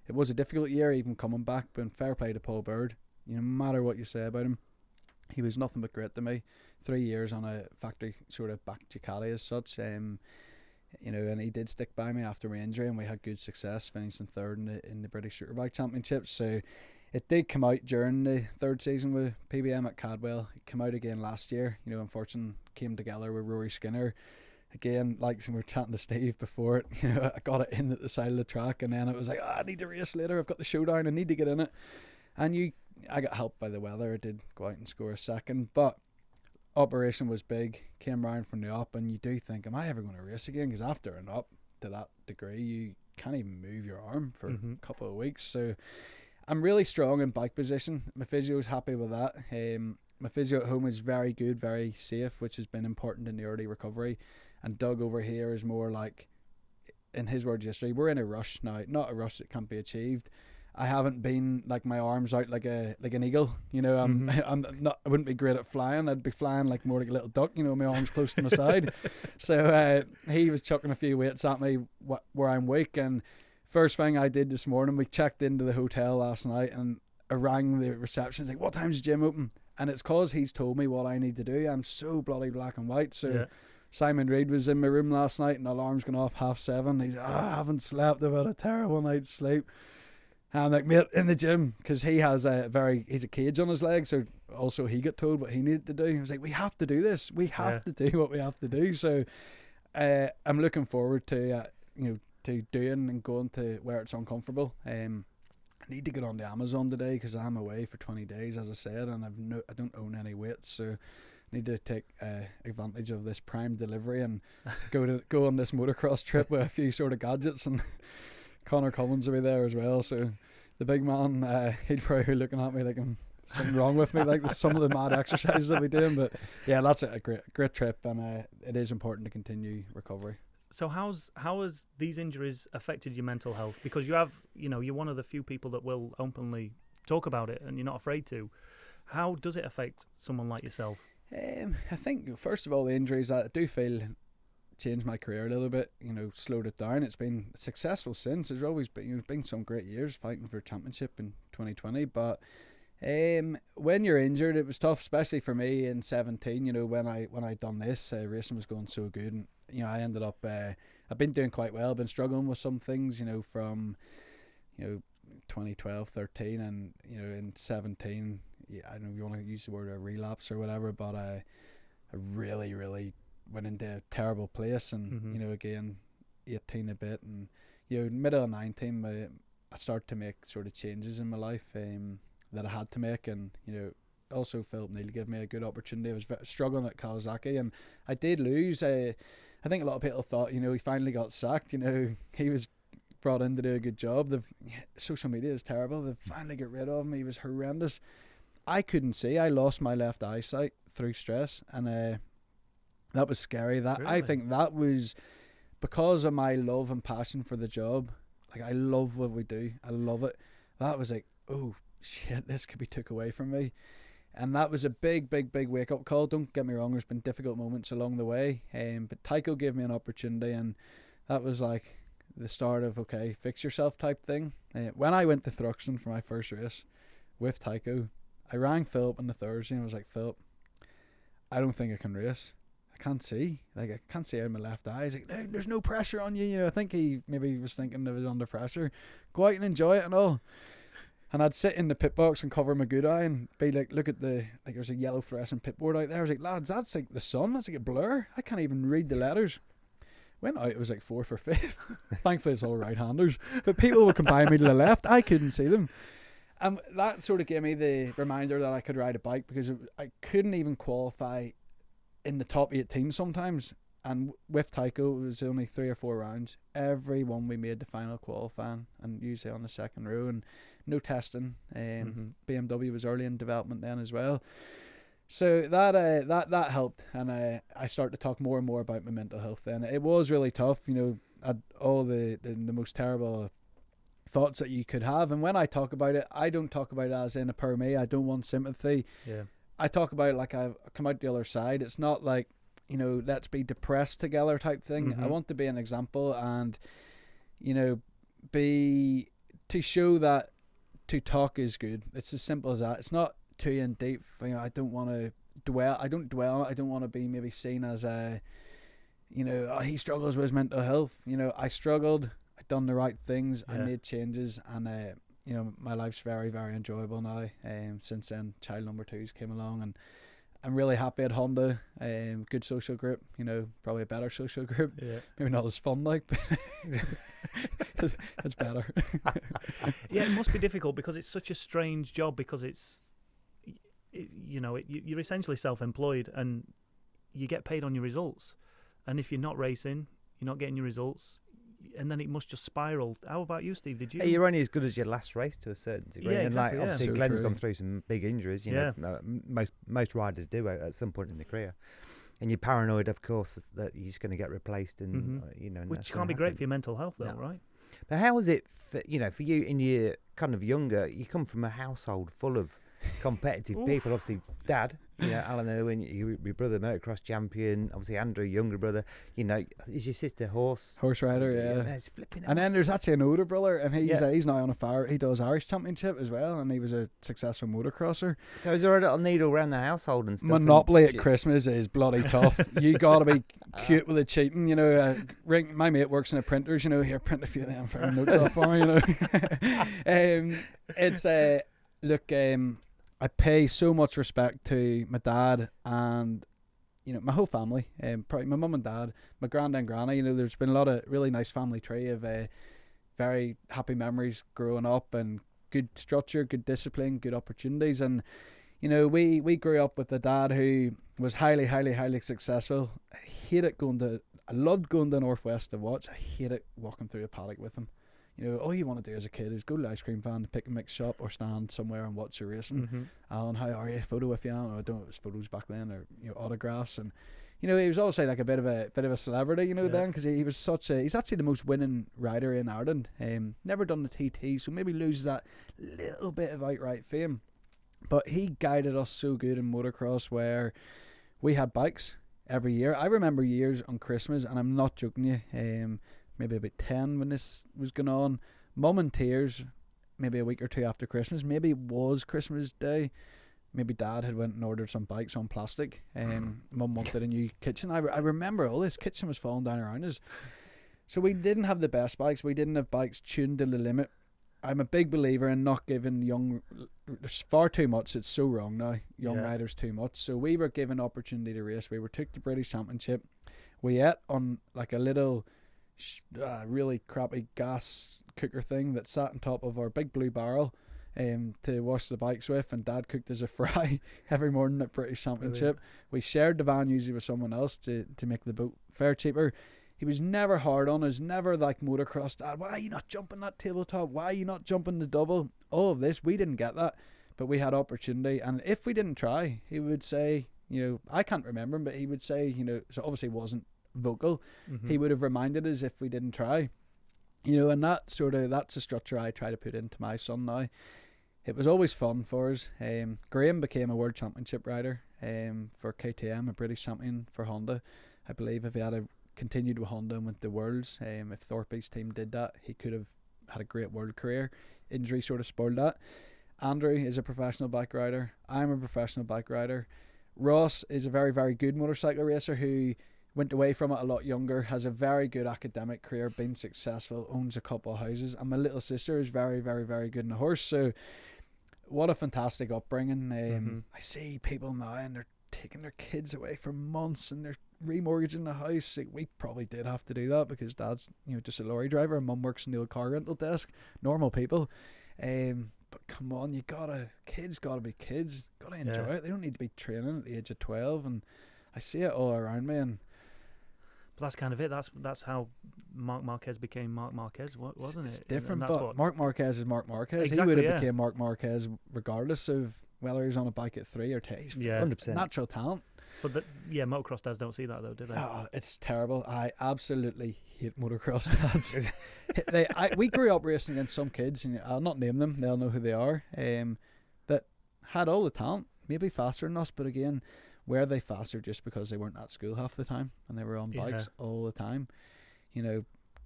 Speaker 3: it was a difficult year, even coming back, but fair play to Paul Bird. No matter what you say about him, he was nothing but great to me. 3 years on a factory sort of back Ducati as such. And he did stick by me after my injury, and we had good success, finishing third in the British Superbike Championship. So it did come out during the third season with PBM at Cadwell. It came out again last year. Unfortunately, came together with Rory Skinner. Again, like we were chatting to Steve before it, I got it in at the side of the track, and then it was like, I need to race later. I've got the showdown. I need to get in it. And I got helped by the weather. I did go out and score a second, but operation was big, came round from the up, and you do think, am I ever going to race again? Because after an up to that degree, you can't even move your arm for a couple of weeks. So I'm really strong in bike position. My physio is happy with that. My physio at home is very good, very safe, which has been important in the early recovery. And Doug over here is more like, in his words yesterday, we're in a rush now, not a rush that can't be achieved. I haven't been like my arms out like an eagle, I'm not. I wouldn't be great at flying. I'd be flying like more like a little duck, my arms close to my side. So he was chucking a few weights at me where I'm weak. And first thing I did this morning, we checked into the hotel last night, and I rang the reception. Like, what time's the gym open? And it's cause he's told me what I need to do. I'm so bloody black and white. So Simon Reid was in my room last night, and the alarm's gone off 7:30. He's I haven't slept. I've had a terrible night's sleep. And I'm like, mate, in the gym, because he has he's a cage on his leg, so also he got told what he needed to do. He was like, we have to do this. We have to do what we have to do. So I'm looking forward to to doing and going to where it's uncomfortable. I need to get on the Amazon today because I'm away for 20 days, as I said, and I don't own any weights, so I need to take advantage of this Prime delivery and go on this motocross trip with a few sort of gadgets. And Connor Cummins will be there as well, so the big man, he'd probably be looking at me like I'm something wrong with me, like some of the mad exercises I'll be doing. But yeah, that's a great trip, and it is important to continue recovery.
Speaker 1: So how has these injuries affected your mental health? Because you're one of the few people that will openly talk about it, and you're not afraid to. How does it affect someone like yourself?
Speaker 3: I think first of all, the injuries, I do feel changed my career a little bit, slowed it down. It's been successful since. There's always been some great years fighting for a championship in 2020, but when you're injured, it was tough, especially for me in 17. When I done this, racing was going so good, and I ended up I've been doing quite well. I've been struggling with some things, from 2012, 13, and in 17. I don't know if you want to use the word a relapse or whatever, but I really went into a terrible place, and again 18 a bit, and middle of 19 I started to make sort of changes in my life that I had to make, and also Philip Neal gave me a good opportunity. I was struggling at Kawasaki, and I did lose. I think a lot of people thought he finally got sacked. He was brought in to do a good job. Social media is terrible. They finally got rid of him. He was horrendous. I couldn't see. I lost my left eyesight through stress, and that was scary. Really? I think that was because of my love and passion for the job. Like, I love what we do. I love it. That was like, oh shit, this could be took away from me. And that was a big wake up call. Don't get me wrong, there's been difficult moments along the way. But Tycho gave me an opportunity, and that was like the start of, okay, fix yourself type thing. When I went to Thruxton for my first race with Tycho, I rang Philip on the Thursday and I was like, Philip, I don't think I can race. I can't see. Like, I can't see out of my left eye. He's like, hey, there's no pressure on you. I think he maybe was thinking I was under pressure. Go out and enjoy it and all. And I'd sit in the pit box and cover my good eye and be like, look at there's a yellow fluorescent pit board out there. I was like, lads, that's like the sun. That's like a blur. I can't even read the letters. Went out, it was like 4th or 5th. Thankfully, it's all right-handers. But people would combine me to the left. I couldn't see them. And that sort of gave me the reminder that I could ride a bike, because I couldn't even qualify in the top 18 sometimes. And with Tycho, it was only 3 or 4 rounds. Every one we made the final qualifying, and usually on the second row, and no testing. BMW was early in development then as well. So that helped, and I started to talk more and more about my mental health then. It was really tough, I had all the most terrible thoughts that you could have. And when I talk about it, I don't talk about it as in a poor me. I don't want sympathy.
Speaker 1: Yeah.
Speaker 3: I talk about it like I've come out the other side. It's not like, you know, let's be depressed together type thing. I want to be an example and, you know, to show that to talk is good. It's as simple as that. It's not too in deep. You know, I don't want to dwell on it. I don't want to be maybe seen as a, you know, oh, he struggles with his mental health. You know, I struggled. I done the right things. I made changes, and you know, my life's very, very enjoyable now. Since then, child number 2's came along, and I'm really happy at Honda. Good social group. You know, probably a better social group. Yeah. Maybe not as fun, like, but it's better.
Speaker 1: Yeah, it must be difficult because it's such a strange job, because you're essentially self-employed and you get paid on your results. And if you're not racing, you're not getting your results, and then it must just spiral. How about you, Steve? Did you?
Speaker 2: Hey, you're only as good as your last race to a certain degree.
Speaker 1: Yeah,
Speaker 2: and
Speaker 1: exactly,
Speaker 2: like, obviously,
Speaker 3: So
Speaker 2: Glenn's
Speaker 3: true.
Speaker 2: gone through some big injuries. You know, most riders do at some point in their career. And you're paranoid, of course, that you're just going to get replaced, and you know, and
Speaker 1: Which
Speaker 2: that's
Speaker 1: can't
Speaker 2: gonna
Speaker 1: be great
Speaker 2: happen.
Speaker 1: for your mental health, though,
Speaker 2: No.
Speaker 1: right?
Speaker 2: But how was it, for you in your kind of younger? You come from a household full of competitive people. Obviously, Dad, you know, Alan Irwin, your brother, motocross champion. Obviously, Andrew, younger brother. You know, is your sister horse
Speaker 3: rider, yeah.
Speaker 2: It's flipping.
Speaker 3: And then there's actually an older brother, and he's now on he does Irish Championship as well, and he was a successful motocrosser.
Speaker 2: So is there a little needle around the household and stuff?
Speaker 3: Monopoly at Christmas is bloody tough. You got to be cute with the cheating, you know. My mate works in a printers, you know. Here, print a few of them for notes off for me, you know. It's look. I pay so much respect to my dad and, you know, my whole family. Probably my mum and dad, my granddad and granny. You know, there's been a lot of really nice family tree of very happy memories growing up, and good structure, good discipline, good opportunities. And, you know, we grew up with a dad who was highly, highly, highly successful. I loved going to Northwest to watch. I hated walking through a paddock with him. You know, all you want to do as a kid is go to the ice cream van, pick and mix shop, or stand somewhere and watch the racing. Alan, how are you? Photo with you? I don't know if it was photos back then, or, you know, autographs. And, you know, he was obviously like a bit of a celebrity, you know, then, because he was he's actually the most winning rider in Ireland. Never done the TT, so maybe loses that little bit of outright fame. But he guided us so good in motocross, where we had bikes every year. I remember years on Christmas, and I'm not joking you, maybe about 10 when this was going on, mum in tears, maybe a week or two after Christmas. Maybe it was Christmas Day. Maybe Dad had went and ordered some bikes on plastic. Mum wanted a new kitchen. I remember all this. Kitchen was falling down around us. So we didn't have the best bikes. We didn't have bikes tuned to the limit. I'm a big believer in not giving there's far too much. It's so wrong now. Young riders too much. So we were given opportunity to race. We took the British Championship. We ate on like a little really crappy gas cooker thing that sat on top of our big blue barrel to wash the bikes with, and Dad cooked us a fry every morning at British Championship. Brilliant. We shared the van usually with someone else to make the boat fare cheaper. He was never hard on us, never like motocross. Dad, why are you not jumping that tabletop? Why are you not jumping the double? All of this, we didn't get that, but we had opportunity. And if we didn't try, he would say, you know, I can't remember him, but he would say, you know, so obviously wasn't vocal. He would have reminded us if we didn't try, you know. And that's the structure I try to put into my son now. It was always fun for us. Graham became a world championship rider for KTM, a British champion for Honda. I believe if he had continued with Honda and went to Worlds, if Thorpe's team did that, he could have had a great world career. Injury sort of spoiled that. Andrew is a professional bike rider. I'm a professional bike rider. Ross is a very, very good motorcycle racer who went away from it a lot younger, has a very good academic career, been successful, owns a couple of houses, and my little sister is very, very, very good in a horse. So what a fantastic upbringing. I see people now and they're taking their kids away for months and they're remortgaging the house. Like, we probably did have to do that because Dad's, you know, just a lorry driver and Mum works in the old car rental desk. Normal people. But come on, kids gotta be kids, gotta enjoy it. They don't need to be training at the age of 12. And I see it all around me. And
Speaker 1: but that's kind of it. That's how Marc Marquez became Marc Marquez, wasn't it?
Speaker 3: It's different,
Speaker 1: and that's
Speaker 3: but Marc Marquez is Marc Marquez.
Speaker 1: Exactly,
Speaker 3: he would have became Marc Marquez regardless of whether he was on a bike at 3 or 10. He's
Speaker 2: 100%.
Speaker 3: natural talent.
Speaker 1: But motocross dads don't see that though, do they?
Speaker 3: Oh, it's terrible. I absolutely hate motocross dads. We grew up racing against some kids, and I'll not name them. They'll know who they are. That had all the talent, maybe faster than us, but again, were they faster just because they weren't at school half the time and they were on bikes all the time?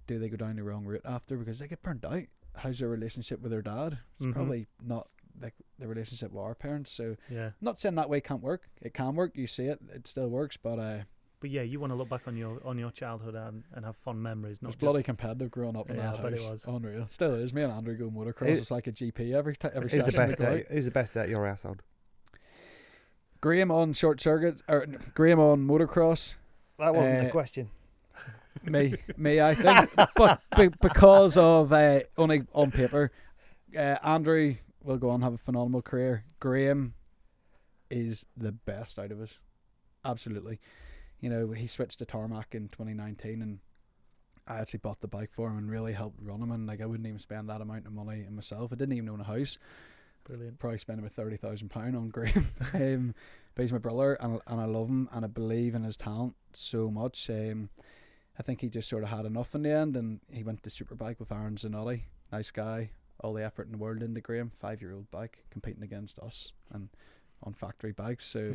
Speaker 3: Do they go down the wrong route after because they get burnt out? How's their relationship with their dad? It's probably not like the relationship with our parents. So not saying that way can't work. It can work. You see it. It still works. But
Speaker 1: yeah, you want to look back on your childhood and have fond memories. Not
Speaker 3: it's bloody competitive growing up in that house.
Speaker 1: But it was
Speaker 3: unreal. Still is. Me and Andrew go motocross. It's like a GP every
Speaker 2: who's
Speaker 3: session.
Speaker 2: Who's the best at your household?
Speaker 3: Graham on short circuit, or Graham on motocross.
Speaker 2: That wasn't the question.
Speaker 3: Me, I think, but because of only on paper, Andrew will go on and have a phenomenal career. Graham is the best out of us, absolutely. He switched to tarmac in 2019, and I actually bought the bike for him and really helped run him. And I wouldn't even spend that amount of money on myself. I didn't even own a house.
Speaker 1: Brilliant.
Speaker 3: Probably spend about £30,000 on Graham. But he's my brother, and I love him, and I believe in his talent so much. I think he just sort of had enough in the end, and he went to Superbike with Aaron Zanotti. Nice guy, all the effort in the world into Graham. 5-year-old bike competing against us and on factory bikes. So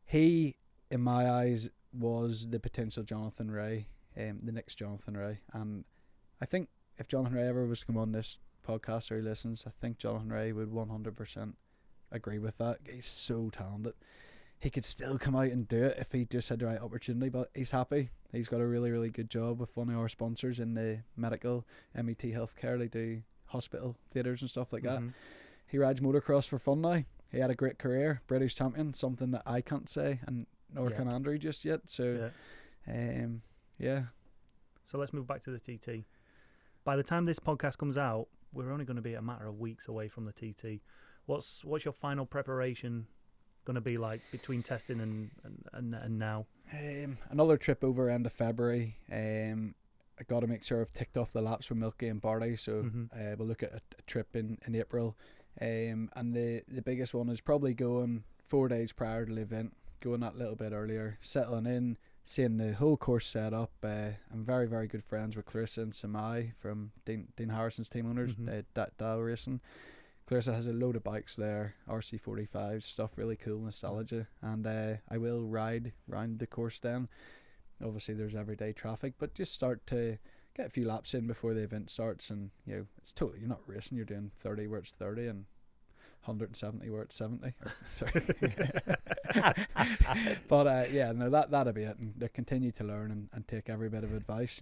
Speaker 3: he, in my eyes, was the potential Jonathan Ray, the next Jonathan Ray. And I think if Jonathan Ray ever was to come on this podcast or he listens, I think Jonathan Ray would 100% agree with that. He's so talented. He could still come out and do it if he just had the right opportunity, but he's happy. He's got a really, really good job with one of our sponsors in the medical MET healthcare. They do hospital theatres and stuff like that. He rides motocross for fun now. He had a great career, British champion, something that I can't say, and nor can Andrew just yet. So,
Speaker 1: So let's move back to the TT. By the time this podcast comes out, we're only going to be a matter of weeks away from the TT. What's your final preparation going to be like between testing and now?
Speaker 3: Another trip over end of February. I got to make sure I've ticked off the laps for Milky and Barty, so we'll look at a trip in April. And the biggest one is probably going 4 days prior to the event, going that little bit earlier, settling in, seeing the whole course set up. I'm very, very good friends with Clarissa and Samai from Dean Harrison's team owners, Dow Racing. Clarissa has a load of bikes there, RC45 stuff, really cool nostalgia, and I will ride round the course then. Obviously there's everyday traffic, but just start to get a few laps in before the event starts, and it's totally, you're not racing, you're doing 30 where it's 30 and 170 where it's 70. Sorry. But that'll be it, and they continue to learn and take every bit of advice.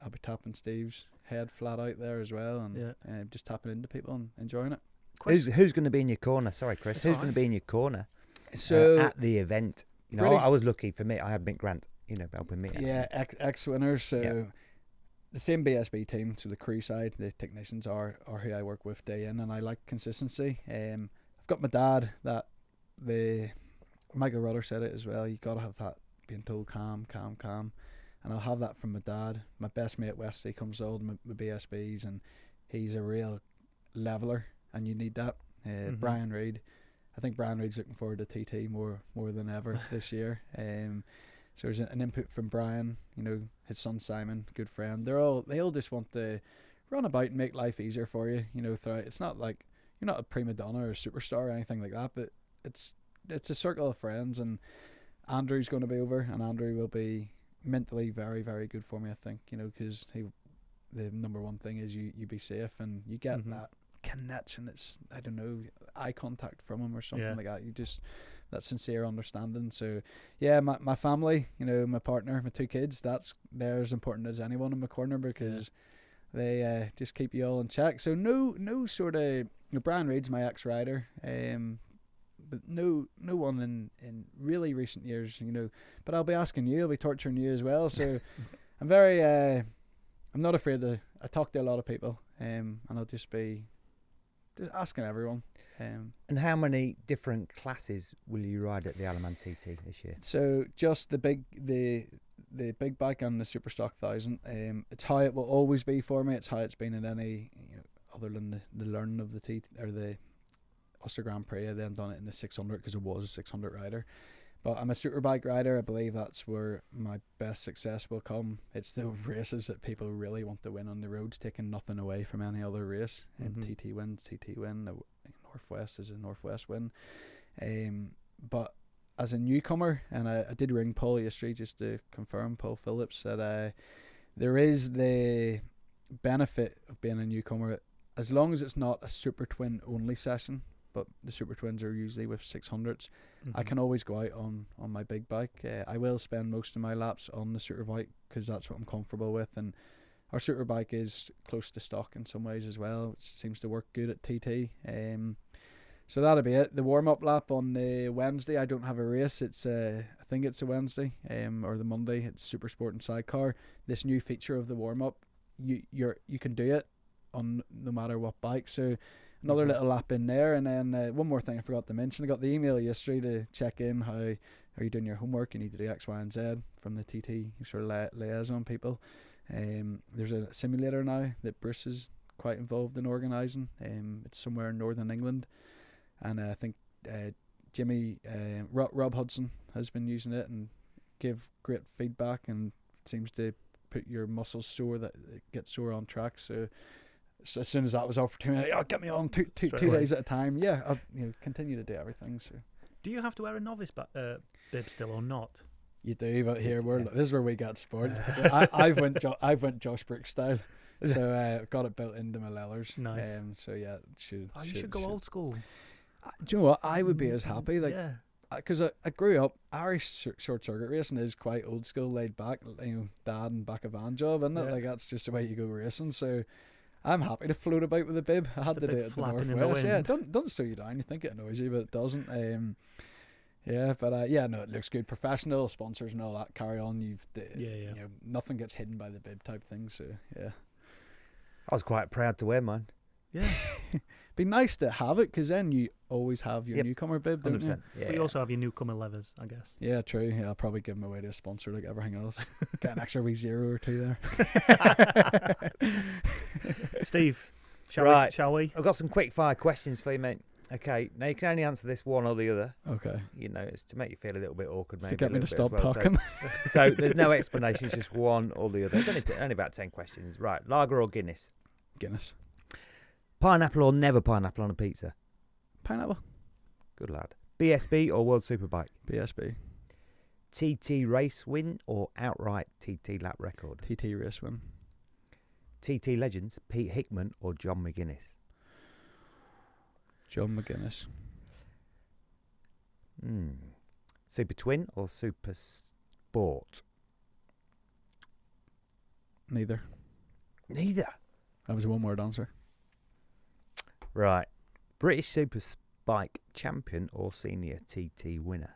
Speaker 3: I'll be tapping Steve's head flat out there as well, and just tapping into people and enjoying it.
Speaker 2: Who's going to be in your corner? Sorry, Chris. Who's going to be in your corner?
Speaker 3: So
Speaker 2: at the event, I was lucky. For me, I had Mick Grant, helping me.
Speaker 3: Yeah, ex-winners. So the same BSB team. So the crew side, the technicians are who I work with day in, and I like consistency. I've got my dad that Michael Rudder said it as well. You got to have that being told calm. And I'll have that from my dad. My best mate Wesley comes out with my BSBs, and he's a real leveler, and you need that. Brian Reid, I think Brian Reid's looking forward to TT more than ever this year. So there's an input from Brian, his son Simon, good friend. They all just want to run about and make life easier for you. Throughout. It's not like you're not a prima donna or a superstar or anything like that, but it's a circle of friends, and Andrew's going to be over, and Andrew will be mentally very, very good for me, I think, because the number one thing is you be safe, and you get that connection. It's, I don't know, eye contact from him or something like that. You just, that sincere understanding. So my family, my partner, my 2 kids, they're as important as anyone in my corner, because they just keep you all in check. So no sort of, Brian Reid's my ex-rider, but no one in really recent years, but I'll be asking you, I'll be torturing you as well. So I'm very, I'm not afraid I talk to a lot of people, and I'll just be asking everyone.
Speaker 2: And how many different classes will you ride at the Alaman TT this year? So
Speaker 3: just the big bike and the Superstock 1000. It's how it will always be for me. It's how it's been in any, other than the learning of the TT or the Ulster Grand Prix. I then done it in the 600 because I was a 600 rider. But I'm a superbike rider. I believe that's where my best success will come. It's the races that people really want to win on the roads, taking nothing away from any other race. TT wins, TT win. The Northwest is a Northwest win. But as a newcomer, and I did ring Paul yesterday just to confirm, Paul Phillips, that there is the benefit of being a newcomer as long as it's not a Super Twin only session. But the Super Twins are usually with 600s. I can always go out on my big bike. I will spend most of my laps on the Superbike because that's what I'm comfortable with. And our Superbike is close to stock in some ways as well. It seems to work good at TT. So that'll be it. The warm-up lap on the Wednesday, I don't have a race. It's I think it's a Wednesday or the Monday. It's Super Sport and Sidecar. This new feature of the warm-up, you can do it on no matter what bike. So another little lap in there, and then one more thing I forgot to mention. I got the email yesterday to check in how are you doing your homework. You need to do X, Y, and Z from the TT sort of liaison people. There's a simulator now that Bruce is quite involved in organising. It's somewhere in Northern England, and I think Rob Hudson has been using it and give great feedback, and seems to put your muscles sore that it gets sore on track. So as soon as that was offered to me, get me on two days at a time. Yeah, I'll continue to do everything. So,
Speaker 1: do you have to wear a novice bib still or not?
Speaker 3: You do, but here this is where we get sport. I've went Josh Brooks style, so got it built into my leathers.
Speaker 1: Nice.
Speaker 3: So yeah, you
Speaker 1: should go old school.
Speaker 3: Do you know what? I would be as happy because I grew up Irish short circuit racing is quite old school, laid back. Dad and back of van job, isn't it? Like that's just the way you go racing. So I'm happy to float about with a bib. I had to do it at the Northwest. Yeah, don't slow you down. You think it annoys you, but it doesn't. No, it looks good. Professional sponsors and all that carry on. Nothing gets hidden by the bib type thing. So yeah,
Speaker 2: I was quite proud to wear mine.
Speaker 1: Yeah,
Speaker 3: be nice to have it because then you always have your newcomer bib, don't you?
Speaker 1: Yeah. But you also have your newcomer leathers, I guess.
Speaker 3: Yeah, true. Yeah, I'll probably give them away to a sponsor like everything else. Get an extra wee 0 or 2 there.
Speaker 1: Steve, shall we?
Speaker 2: I've got some quick fire questions for you, mate. Okay, now you can only answer this one or the other.
Speaker 3: Okay.
Speaker 2: It's to make you feel a little bit awkward, maybe.
Speaker 3: To get me to stop talking.
Speaker 2: So there's no explanation, it's just one or the other. It's only about 10 questions. Right, lager or Guinness?
Speaker 3: Guinness.
Speaker 2: Pineapple or never pineapple on a pizza?
Speaker 3: Pineapple.
Speaker 2: Good lad. BSB or World Superbike?
Speaker 3: BSB.
Speaker 2: TT race win or outright TT lap record?
Speaker 3: TT race win.
Speaker 2: TT legends, Pete Hickman or John McGuinness?
Speaker 3: John McGuinness.
Speaker 2: Super Twin or Super Sport?
Speaker 3: Neither. That was a one-word answer.
Speaker 2: Right. British Superbike champion or senior TT winner?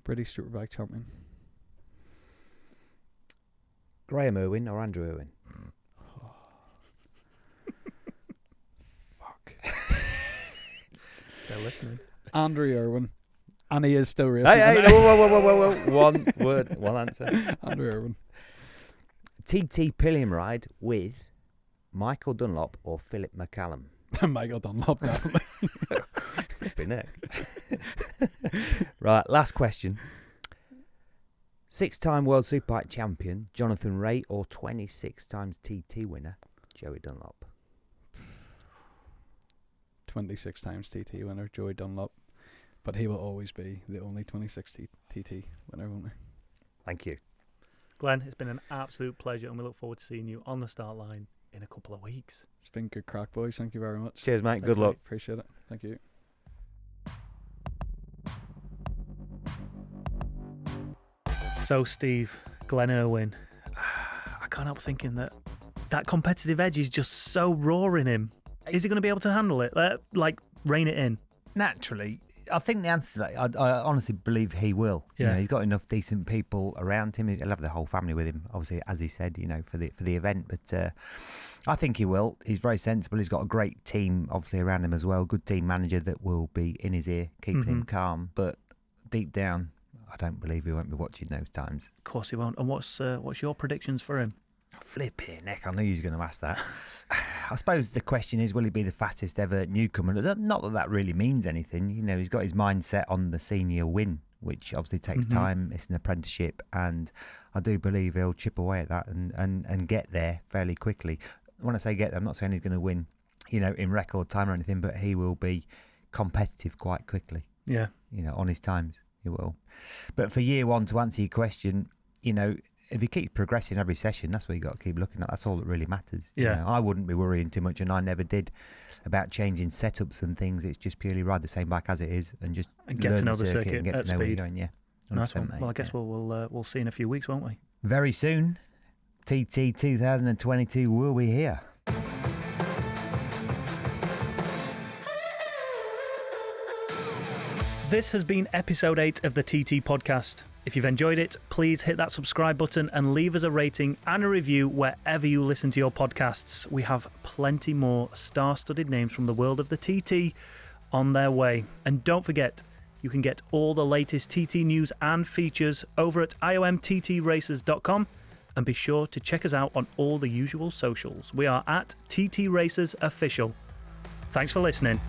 Speaker 3: British Superbike champion.
Speaker 2: Graham Irwin or Andrew Irwin?
Speaker 3: Fuck.
Speaker 1: They're listening.
Speaker 3: Andrew Irwin. And he is still racing.
Speaker 2: Hey, whoa. One word, one answer.
Speaker 3: Andrew Irwin.
Speaker 2: TT pillion ride with Michael Dunlop or Philip McCallum?
Speaker 3: Michael Dunlop, definitely.
Speaker 2: Flipping neck. Right, last question. 6-time World Superbike champion Jonathan Ray or 26 times TT winner Joey Dunlop?
Speaker 3: 26 times TT winner Joey Dunlop. But he will always be the only 26 TT winner, won't he?
Speaker 2: Thank you.
Speaker 1: Glenn, it's been an absolute pleasure, and we look forward to seeing you on the start line in a couple of weeks.
Speaker 3: It's been good crack, boys. Thank you very much.
Speaker 2: Cheers, mate. Good luck.
Speaker 3: Appreciate it. Thank you.
Speaker 1: So, Steve, Glenn Irwin, I can't help thinking that competitive edge is just so raw in him. Is he going to be able to handle it? Rein it in?
Speaker 2: Naturally. I think the answer to that, I honestly believe he will.
Speaker 1: Yeah.
Speaker 2: He's got enough decent people around him. He'll have the whole family with him, obviously, as he said, for the event. But I think he will. He's very sensible. He's got a great team, obviously, around him as well. Good team manager that will be in his ear, keeping him calm. But deep down, I don't believe he won't be watching those times.
Speaker 1: Of course he won't. And what's your predictions for him?
Speaker 2: Flipping heck, I knew you was going to ask that. I suppose the question is, will he be the fastest ever newcomer? Not that that really means anything. You know, he's got his mind set on the senior win, which obviously takes time. It's an apprenticeship, and I do believe he'll chip away at that and get there fairly quickly. When I say get there, I'm not saying he's going to win, you know, in record time or anything, but he will be competitive quite quickly.
Speaker 1: Yeah.
Speaker 2: You know, on his times, he will. But for year one, to answer your question, you know, if you keep progressing every session, that's what you got to keep looking at. That's all that really matters.
Speaker 1: Yeah.
Speaker 2: You know, I wouldn't be worrying too much, and I never did, about changing setups and things. It's just purely ride the same bike as it is and just
Speaker 1: get to know the circuit
Speaker 2: and get
Speaker 1: at
Speaker 2: to know where you're
Speaker 1: speed.
Speaker 2: going. Yeah.
Speaker 1: Nice one.
Speaker 2: Mate.
Speaker 1: Well, I guess we'll see in a few weeks, won't we?
Speaker 2: Very soon, TT 2022 will be here.
Speaker 1: This has been episode 8 of the TT podcast. If you've enjoyed it, please hit that subscribe button and leave us a rating and a review wherever you listen to your podcasts. We have plenty more star-studded names from the world of the TT on their way. And don't forget, you can get all the latest TT news and features over at iomttracers.com, and be sure to check us out on all the usual socials. We are at TT Racers Official. Thanks for listening.